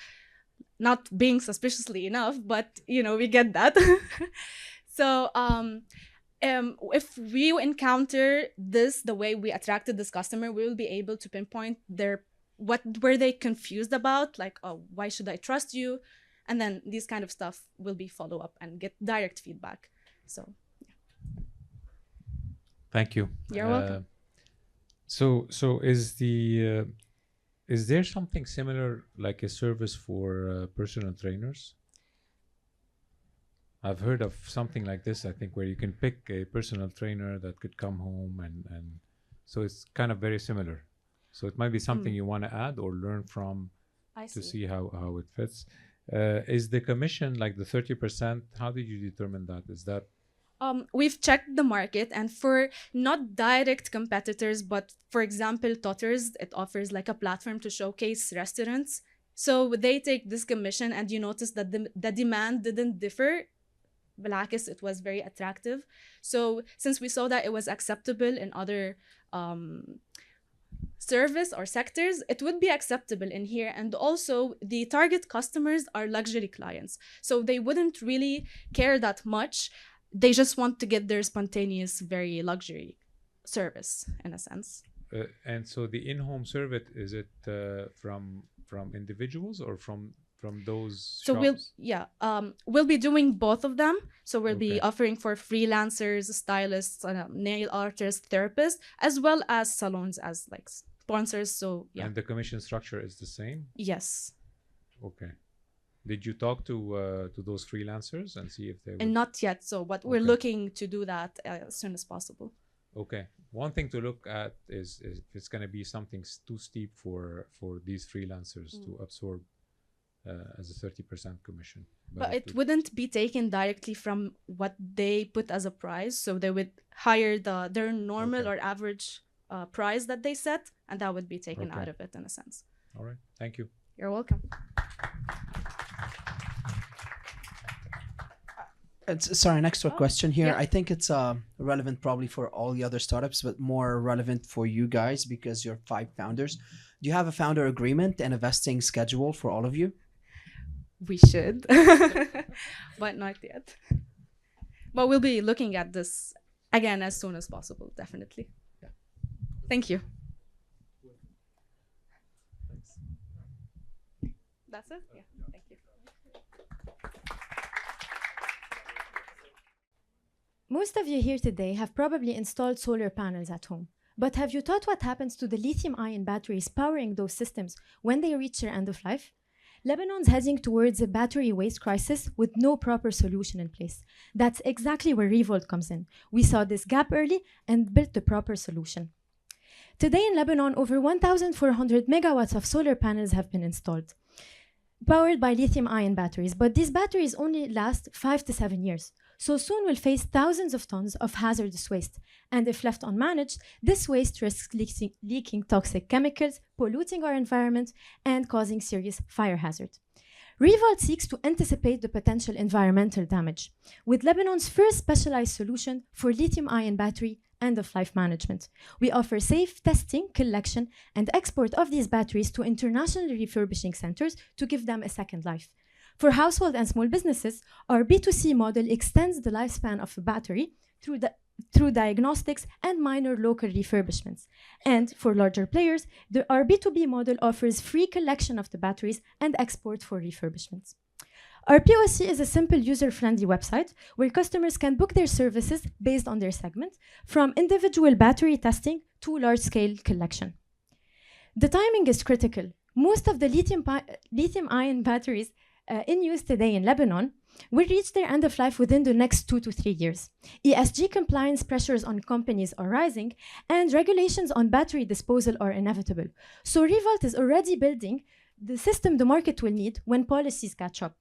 F: Not being suspiciously enough, but we get that. So if we encounter this, the way we attracted this customer, we will be able to pinpoint what were they confused about, oh, why should I trust you? And then these kind of stuff will be follow up and get direct feedback. So yeah.
Q: Thank you.
F: You're welcome.
Q: So is there something similar, like a service for personal trainers? I've heard of something like this, I think, where you can pick a personal trainer that could come home, and so it's kind of very similar. So it might be something you want to add or learn from to see how it fits. Is the commission like the 30%? How did you determine that? Is that
F: we've checked the market, and for not direct competitors, but for example, Totters, it offers a platform to showcase restaurants. So they take this commission, and you notice that the demand didn't differ. Bilakis, it was very attractive. So since we saw that it was acceptable in other service or sectors, it would be acceptable in here. And also the target customers are luxury clients, so they wouldn't really care that much. They just want to get their spontaneous, very luxury service, in a sense.
Q: And so the in-home service, is it from individuals or from those
F: so
Q: shops?
F: We'll be doing both of them. So we'll be offering for freelancers, stylists, nail artists, therapists, as well as salons as sponsors. So yeah.
Q: And the commission structure is the same?
F: Yes.
Q: Okay. Did you talk to those freelancers and see if they would?
F: And not yet. So, but we're looking to do that as soon as possible.
Q: Okay. One thing to look at is if it's going to be something too steep for these freelancers to absorb as a 30% commission.
F: But it wouldn't be taken directly from what they put as a price. So they would hire their normal or average price that they set, and that would be taken out of it, in a sense.
Q: All right. Thank you.
F: You're welcome.
L: Sorry, next question here.
F: Yeah.
L: I think it's relevant probably for all the other startups, but more relevant for you guys because you're 5 founders. Do you have a founder agreement and a vesting schedule for all of you?
F: We should, but not yet. But we'll be looking at this again as soon as possible, definitely. Yeah. Thank you. That's it? Yeah, thank you.
G: Most of you here today have probably installed solar panels at home. But have you thought what happens to the lithium-ion batteries powering those systems when they reach their end of life? Lebanon's heading towards a battery waste crisis with no proper solution in place. That's exactly where Revolt comes in. We saw this gap early and built the proper solution. Today in Lebanon, over 1,400 megawatts of solar panels have been installed, powered by lithium-ion batteries, but these batteries only last 5 to 7 years. So soon we'll face thousands of tons of hazardous waste. And if left unmanaged, this waste risks leaking toxic chemicals, polluting our environment, and causing serious fire hazard. Revolt seeks to anticipate the potential environmental damage with Lebanon's first specialized solution for lithium-ion battery end-of-life management. We offer safe testing, collection, and export of these batteries to international refurbishing centers to give them a second life. For household and small businesses, our B2C model extends the lifespan of a battery through diagnostics and minor local refurbishments. And for larger players, our B2B model offers free collection of the batteries and export for refurbishments. Our POC is a simple user-friendly website where customers can book their services based on their segment, from individual battery testing to large-scale collection. The timing is critical. Most of the lithium-ion batteries in use today in Lebanon will reach their end of life within the next 2 to 3 years. ESG compliance pressures on companies are rising, and regulations on battery disposal are inevitable. So Revolt is already building the system the market will need when policies catch up.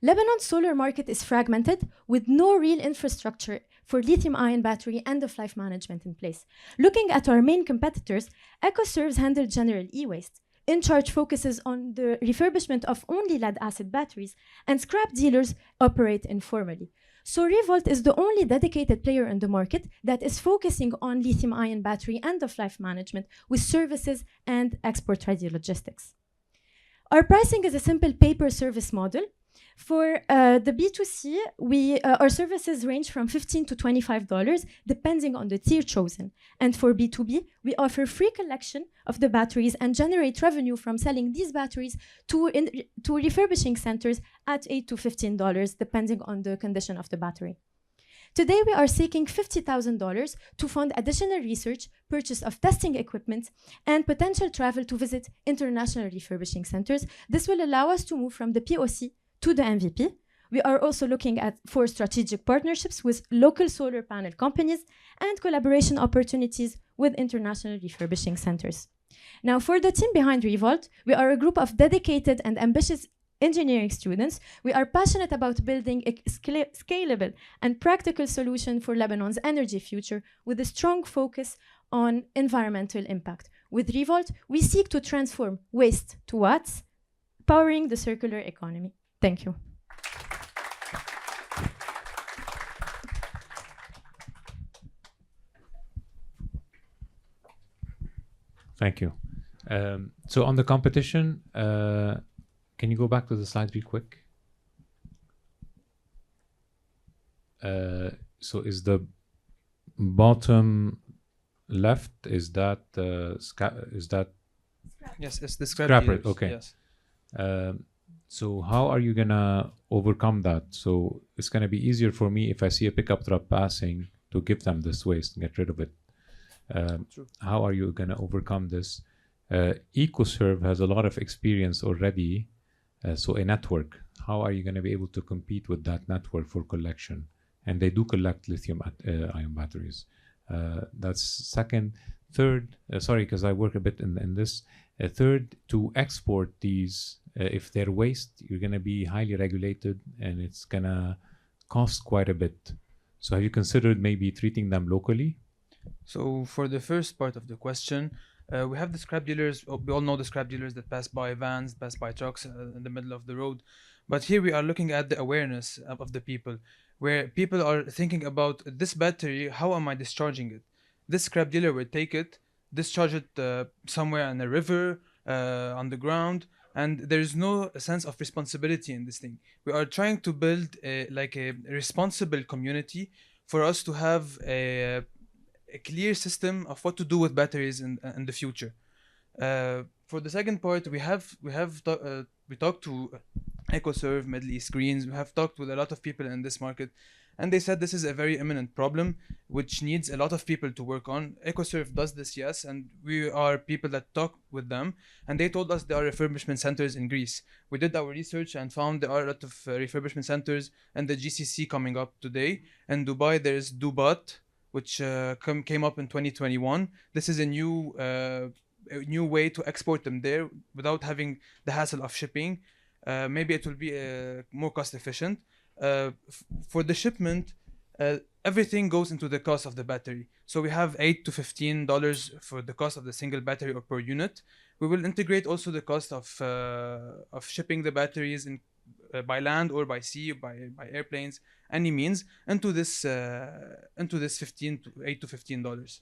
G: Lebanon's solar market is fragmented with no real infrastructure for lithium-ion battery end-of-life management in place. Looking at our main competitors, EcoServes handle general e-waste. InCharge focuses on the refurbishment of only lead-acid batteries, and scrap dealers operate informally. So Revolt is the only dedicated player in the market that is focusing on lithium-ion battery end-of-life management with services and export-ready logistics. Our pricing is a simple pay-per-service model. For the B2C, our services range from $15 to $25, depending on the tier chosen. And for B2B, we offer free collection of the batteries and generate revenue from selling these batteries to refurbishing centers at $8 to $15, depending on the condition of the battery. Today, we are seeking $50,000 to fund additional research, purchase of testing equipment, and potential travel to visit international refurbishing centers. This will allow us to move from the POC to the MVP. We are also looking for strategic partnerships with local solar panel companies and collaboration opportunities with international refurbishing centers. Now, for the team behind Revolt, we are a group of dedicated and ambitious engineering students. We are passionate about building a scalable and practical solution for Lebanon's energy future with a strong focus on environmental impact. With Revolt, we seek to transform waste to watts, powering the circular economy. Thank you.
Q: Thank you. So on the competition, can you go back to the slide real quick? So is the bottom left, is that
P: Yes, it's the scrap
Q: scrapper?
P: dealers,
Q: Okay.
P: yes.
Q: So how are you gonna overcome that? So it's gonna be easier for me if I see a pickup truck passing to give them this waste and get rid of it.
P: True.
Q: How are you gonna overcome this? EcoServe has a lot of experience already, so a network. How are you gonna be able to compete with that network for collection? And they do collect lithium-ion batteries. That's second. Third, sorry, because I work a bit in this. Third, to export these, if they're waste, you're going to be highly regulated and it's going to cost quite a bit. So have you considered maybe treating them locally?
P: So for the first part of the question, we have the scrap dealers. We all know the scrap dealers that pass by vans, pass by trucks in the middle of the road. But here we are looking at the awareness of the people, where people are thinking about this battery, how am I discharging it? This scrap dealer will take it, discharge it somewhere in a river, on the ground,
I: and there's no sense of responsibility in this thing. We are trying to build like a responsible community for us to have a clear system of what to do with batteries in the future. For the second part, we talked to EcoServe, Middle East Greens. We have talked with a lot of people in this market, and they said this is a very imminent problem which needs a lot of people to work on. EcoServe does this, yes, and we are people that talk with them, and they told us there are refurbishment centers in Greece. We did our research and found there are a lot of refurbishment centers and the GCC coming up today. In Dubai, there is Dubat, which came up in 2021. This is a new way to export them there without having the hassle of shipping. Maybe it will be more cost efficient. For the shipment, everything goes into the cost of the battery. So we have $8 to $15 for the cost of the single battery or per unit. We will integrate also the cost of shipping the batteries by land or by sea, by airplanes, any means, into this $8 to $15.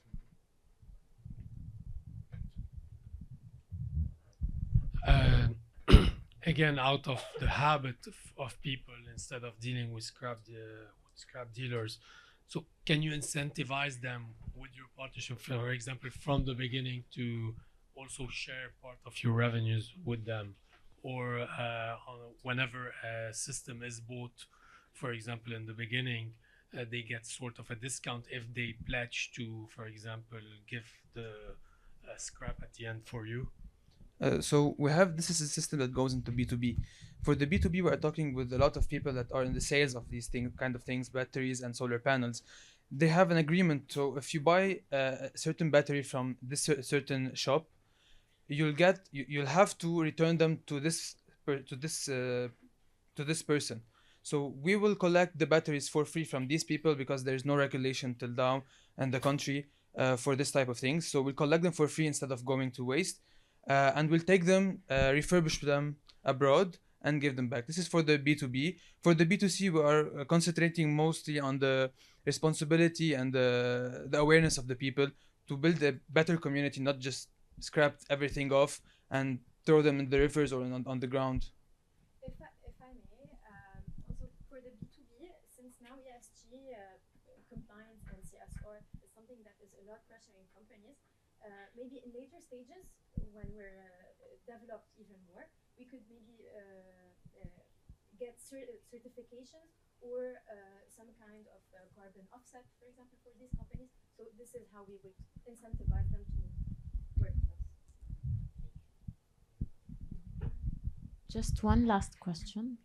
M: Again, out of the habit of people, instead of dealing with scrap dealers, so can you incentivize them with your partnership, for example, from the beginning to also share part of your revenues with them, or whenever a system is bought, for example, in the beginning, they get sort of a discount if they pledge to, for example, give the scrap at the end for you?
I: So this is a system that goes into B2B. For the B2B, we're talking with a lot of people that are in the sales of these kind of things, batteries and solar panels. They have an agreement. So if you buy a certain battery from this certain shop, you'll have to return them to this person. So we will collect the batteries for free from these people because there's no regulation till now in the country for this type of things. So we'll collect them for free instead of going to waste. And we'll take them, refurbish them abroad, and give them back. This is for the B2B. For the B2C, we are concentrating mostly on the responsibility and the awareness of the people to build a better community, not just scrap everything off and throw them in the rivers or on the ground.
G: If I may, also for the B2B, since now ESG compliance and CSR is something that is a lot pressuring companies, maybe in later stages, when we're developed even more, we could maybe get certifications or some kind of carbon offset, for example, for these companies. So this is how we would incentivize them to work with us.
N: Just one last question.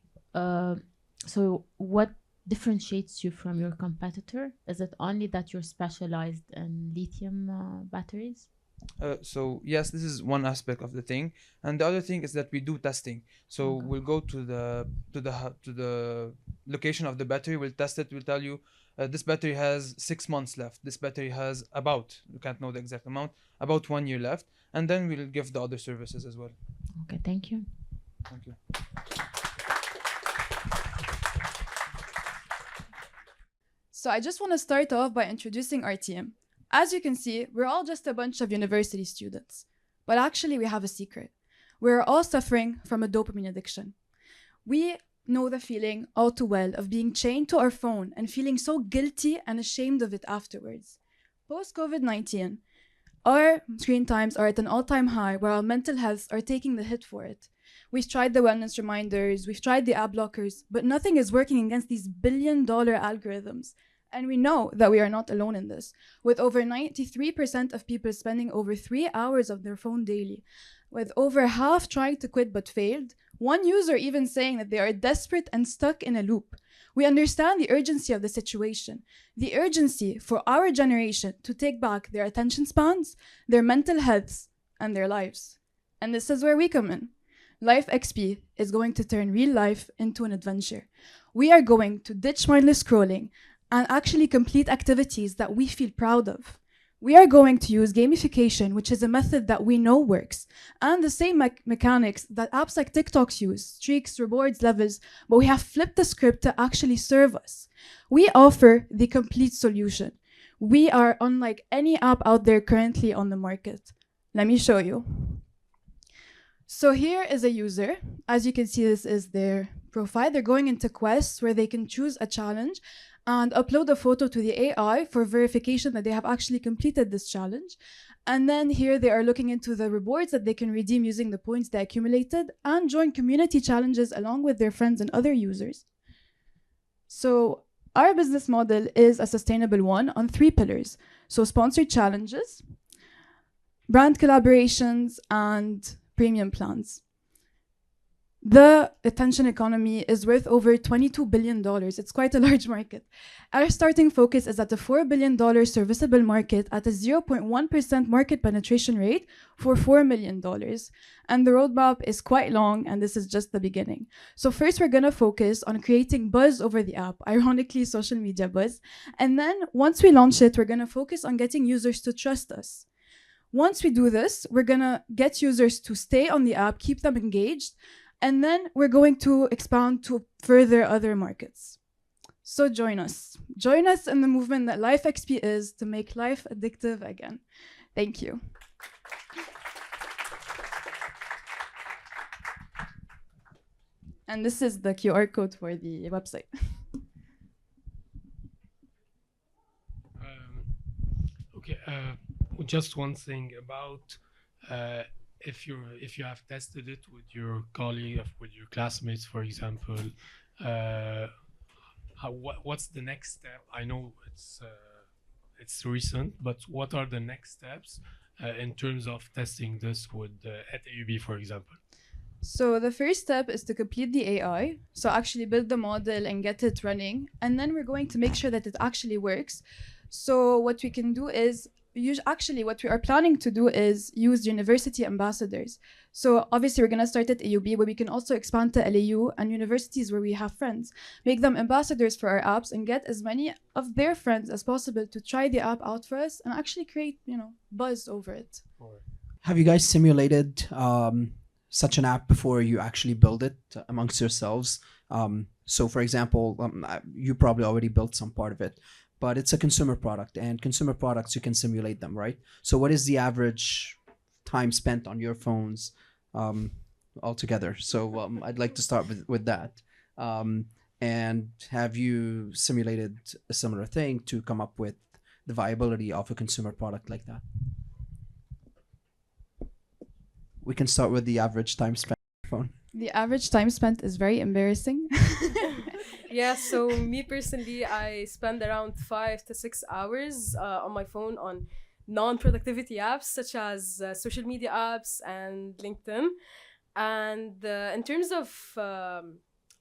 N: So what differentiates you from your competitor? Is it only that you're specialized in lithium batteries?
I: So yes, this is one aspect of the thing, and the other thing is that we do testing. So we'll go to the location of the battery. We'll test it. We'll tell you this battery has 6 months left. This battery has you can't know the exact amount, about 1 year left, and then we'll give the other services as well.
N: Okay, thank you.
I: Thank you.
K: So I just want to start off by introducing our team. As you can see, we're all just a bunch of university students. But actually, we have a secret. We're all suffering from a dopamine addiction. We know the feeling all too well of being chained to our phone and feeling so guilty and ashamed of it afterwards. Post-COVID-19, our screen times are at an all-time high where our mental health are taking the hit for it. We've tried the wellness reminders, we've tried the ad blockers, but nothing is working against these billion-dollar algorithms. And we know that we are not alone in this, with over 93% of people spending over 3 hours of their phone daily, with over half trying to quit but failed, one user even saying that they are desperate and stuck in a loop. We understand the urgency of the situation, the urgency for our generation to take back their attention spans, their mental health, and their lives. And this is where we come in. Life XP is going to turn real life into an adventure. We are going to ditch mindless scrolling and actually complete activities that we feel proud of. We are going to use gamification, which is a method that we know works, and the same mechanics that apps like TikTok use, streaks, rewards, levels, but we have flipped the script to actually serve us. We offer the complete solution. We are unlike any app out there currently on the market. Let me show you. So here is a user. As you can see, this is their profile. They're going into quests where they can choose a challenge and upload a photo to the AI for verification that they have actually completed this challenge. And then here they are looking into the rewards that they can redeem using the points they accumulated and join community challenges along with their friends and other users. So our business model is a sustainable one on 3 pillars. So sponsored challenges, brand collaborations, and premium plans. The attention economy is worth over $22 billion. It's quite a large market. Our starting focus is at a $4 billion serviceable market at a 0.1% market penetration rate for $4 million. And the roadmap is quite long, and this is just the beginning. So first, we're gonna focus on creating buzz over the app, ironically, social media buzz. And then once we launch it, we're gonna focus on getting users to trust us. Once we do this, we're gonna get users to stay on the app, keep them engaged, and then we're going to expand to further other markets. So join us. Join us in the movement that Life XP is to make life addictive again. Thank you. And this is the QR code for the website.
M: Okay, just one thing about if you have tested it with your colleague, with your classmates, for example, what's the next step? I know it's recent, but what are the next steps in terms of testing this with at AUB, for example?
K: So the first step is to complete the AI, so actually build the model and get it running, and then we're going to make sure that it actually works. So what we can do is what we are planning to do is use university ambassadors. So obviously we're going to start at AUB, but we can also expand to LAU and universities where we have friends, make them ambassadors for our apps and get as many of their friends as possible to try the app out for us and actually create, buzz over it.
L: Have you guys simulated such an app before you actually build it amongst yourselves? So for example, you probably already built some part of it, but it's a consumer product, and consumer products, you can simulate them, right? So what is the average time spent on your phones altogether? So I'd like to start with that. And have you simulated a similar thing to come up with the viability of a consumer product like that? We can start with the average time spent on your phone.
K: The average time spent is very embarrassing.
J: Yeah, so me personally, I spend around 5 to 6 hours on my phone on non-productivity apps such as social media apps and LinkedIn. And in terms of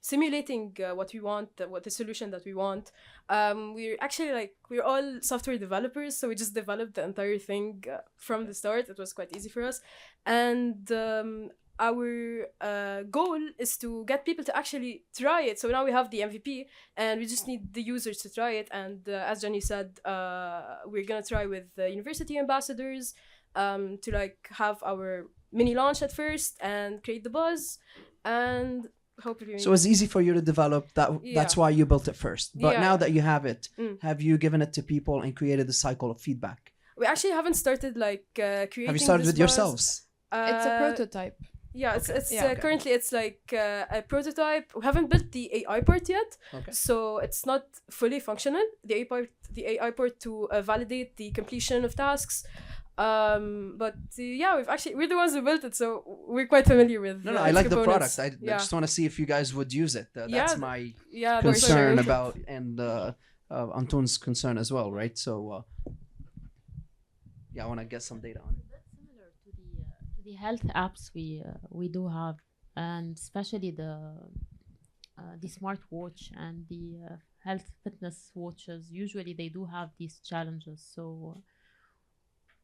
J: simulating what we want, what the solution that we want, we're all software developers, so we just developed the entire thing from the start. It was quite easy for us. And our goal is to get people to actually try it. So now we have the MVP and we just need the users to try it. And as Jenny said, we're gonna try with university ambassadors to have our mini launch at first and create the buzz, and hopefully.
L: So it's easy for you to develop that.
J: Yeah.
L: That's why you built it first. But
J: Yeah.
L: now that you have it,
J: Mm.
L: have you given it to people and created a cycle of feedback?
J: We actually haven't started creating.
L: Have you started
J: this
L: with
J: buzz.
L: yourselves?
K: It's a prototype.
J: Yeah, it's
K: Yeah.
J: currently it's a prototype. We haven't built the AI part yet,
L: Okay.
J: so it's not fully functional. The AI part to validate the completion of tasks. But we're the ones who built it, so we're quite familiar with.
L: No, I
J: its
L: like the product.
J: components.
L: I just want to see if you guys would use it. That's my
J: yeah, for
L: concern
J: sure.
L: about, and Anton's concern as well, right? So, I want to get some data on it.
N: The health apps we do have, and especially the smartwatch and the health fitness watches, usually they do have these challenges. So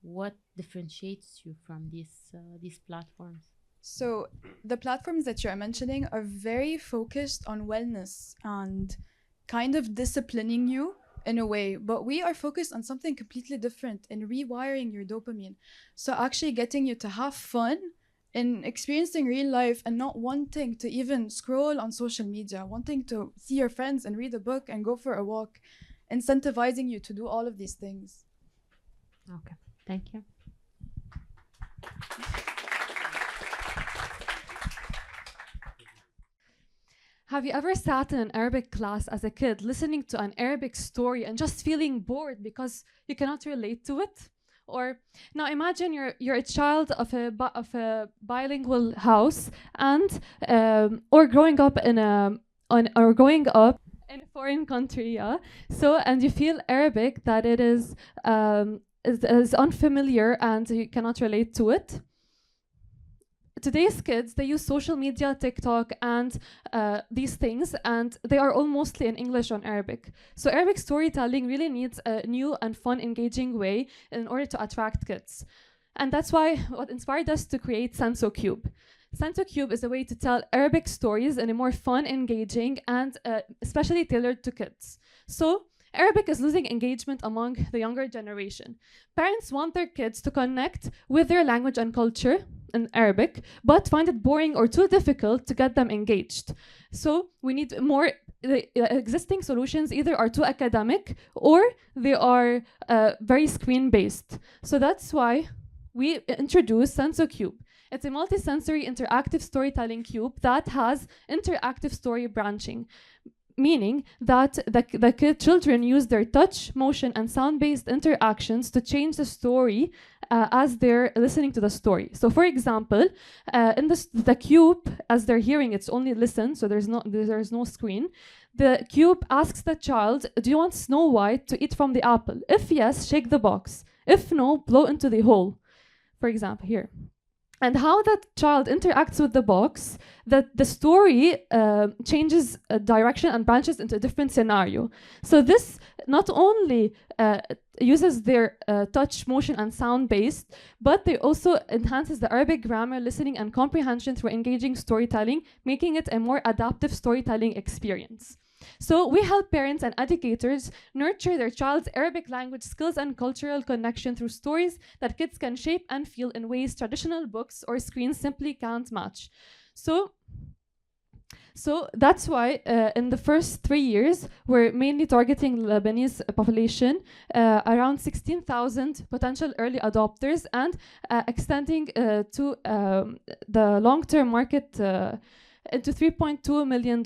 N: what differentiates you from these platforms?
K: So the platforms that you're mentioning are very focused on wellness and kind of disciplining you in a way, but we are focused on something completely different in rewiring your dopamine. So actually getting you to have fun in experiencing real life and not wanting to even scroll on social media, wanting to see your friends and read a book and go for a walk, incentivizing you to do all of these things.
N: Okay, thank you.
D: Have you ever sat in an Arabic class as a kid listening to an Arabic story and just feeling bored because you cannot relate to it? Or now imagine you're a child of a bilingual house and or growing up in a foreign country, yeah. So and you feel Arabic that it is unfamiliar and you cannot relate to it. Today's kids, they use social media, TikTok, and these things, and they are all mostly in English or Arabic. So Arabic storytelling really needs a new and fun, engaging way in order to attract kids. And that's why what inspired us to create SensoCube. SensoCube is a way to tell Arabic stories in a more fun, engaging, and especially tailored to kids. So Arabic is losing engagement among the younger generation. Parents want their kids to connect with their language and culture in Arabic, but find it boring or too difficult to get them engaged. So we need more. The existing solutions either are too academic or they are very screen-based. So that's why we introduced SensoCube. It's a multi-sensory interactive storytelling cube that has interactive story branching, meaning that the children use their touch, motion, and sound-based interactions to change the story as they're listening to the story. So for example, in the cube, as they're hearing, it's only listen, so there's no screen. The cube asks the child, do you want Snow White to eat from the apple? If yes, shake the box. If no, blow into the hole. For example, here. And how that child interacts with the box, that the story changes direction and branches into a different scenario. So this not only uses their touch, motion, and sound-based, but they also enhances the Arabic grammar, listening, and comprehension through engaging storytelling, making it a more adaptive storytelling experience. So we help parents and educators nurture their child's Arabic language skills and cultural connection through stories that kids can shape and feel in ways traditional books or screens simply can't match. So that's why in the first 3 years, we're mainly targeting Lebanese population, around 16,000 potential early adopters, and extending to the long-term market into $3.2 million.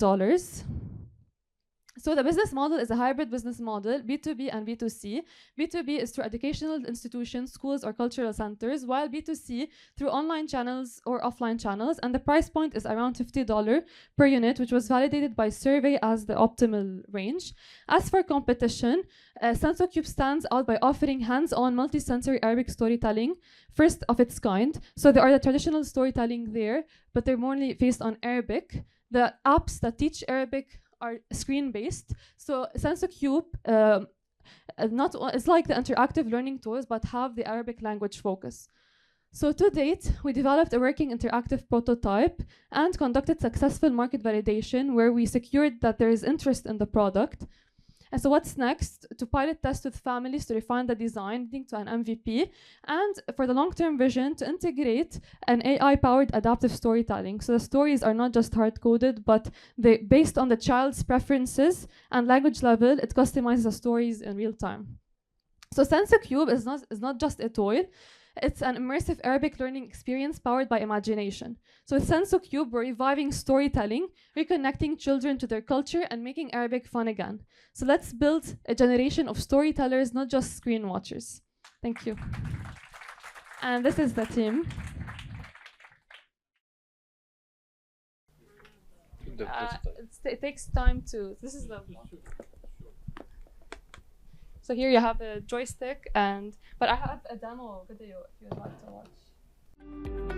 D: So the business model is a hybrid business model, B2B and B2C. B2B is through educational institutions, schools, or cultural centers, while B2C through online channels or offline channels. And the price point is around $50 per unit, which was validated by survey as the optimal range. As for competition, SensoCube stands out by offering hands-on multi-sensory Arabic storytelling, first of its kind. So there are the traditional storytelling there, but they're more based on Arabic. The apps that teach Arabic are screen-based. So SensoCube it's like the interactive learning tools, but have the Arabic language focus. So to date, we developed a working interactive prototype and conducted successful market validation where we secured that there is interest in the product. And so what's next? To pilot test with families to refine the design, leading to an MVP, and for the long-term vision, to integrate an AI-powered adaptive storytelling. So the stories are not just hard-coded, but they based on the child's preferences and language level, it customizes the stories in real time. So SensoCube is not just a toy. It's an immersive Arabic learning experience powered by imagination. So with SensoCube, we're reviving storytelling, reconnecting children to their culture, and making Arabic fun again. So let's build a generation of storytellers, not just screen watchers. Thank you. And this is the team. It takes time to. This is the. So here you have a joystick, but I have a demo video if you'd like to watch.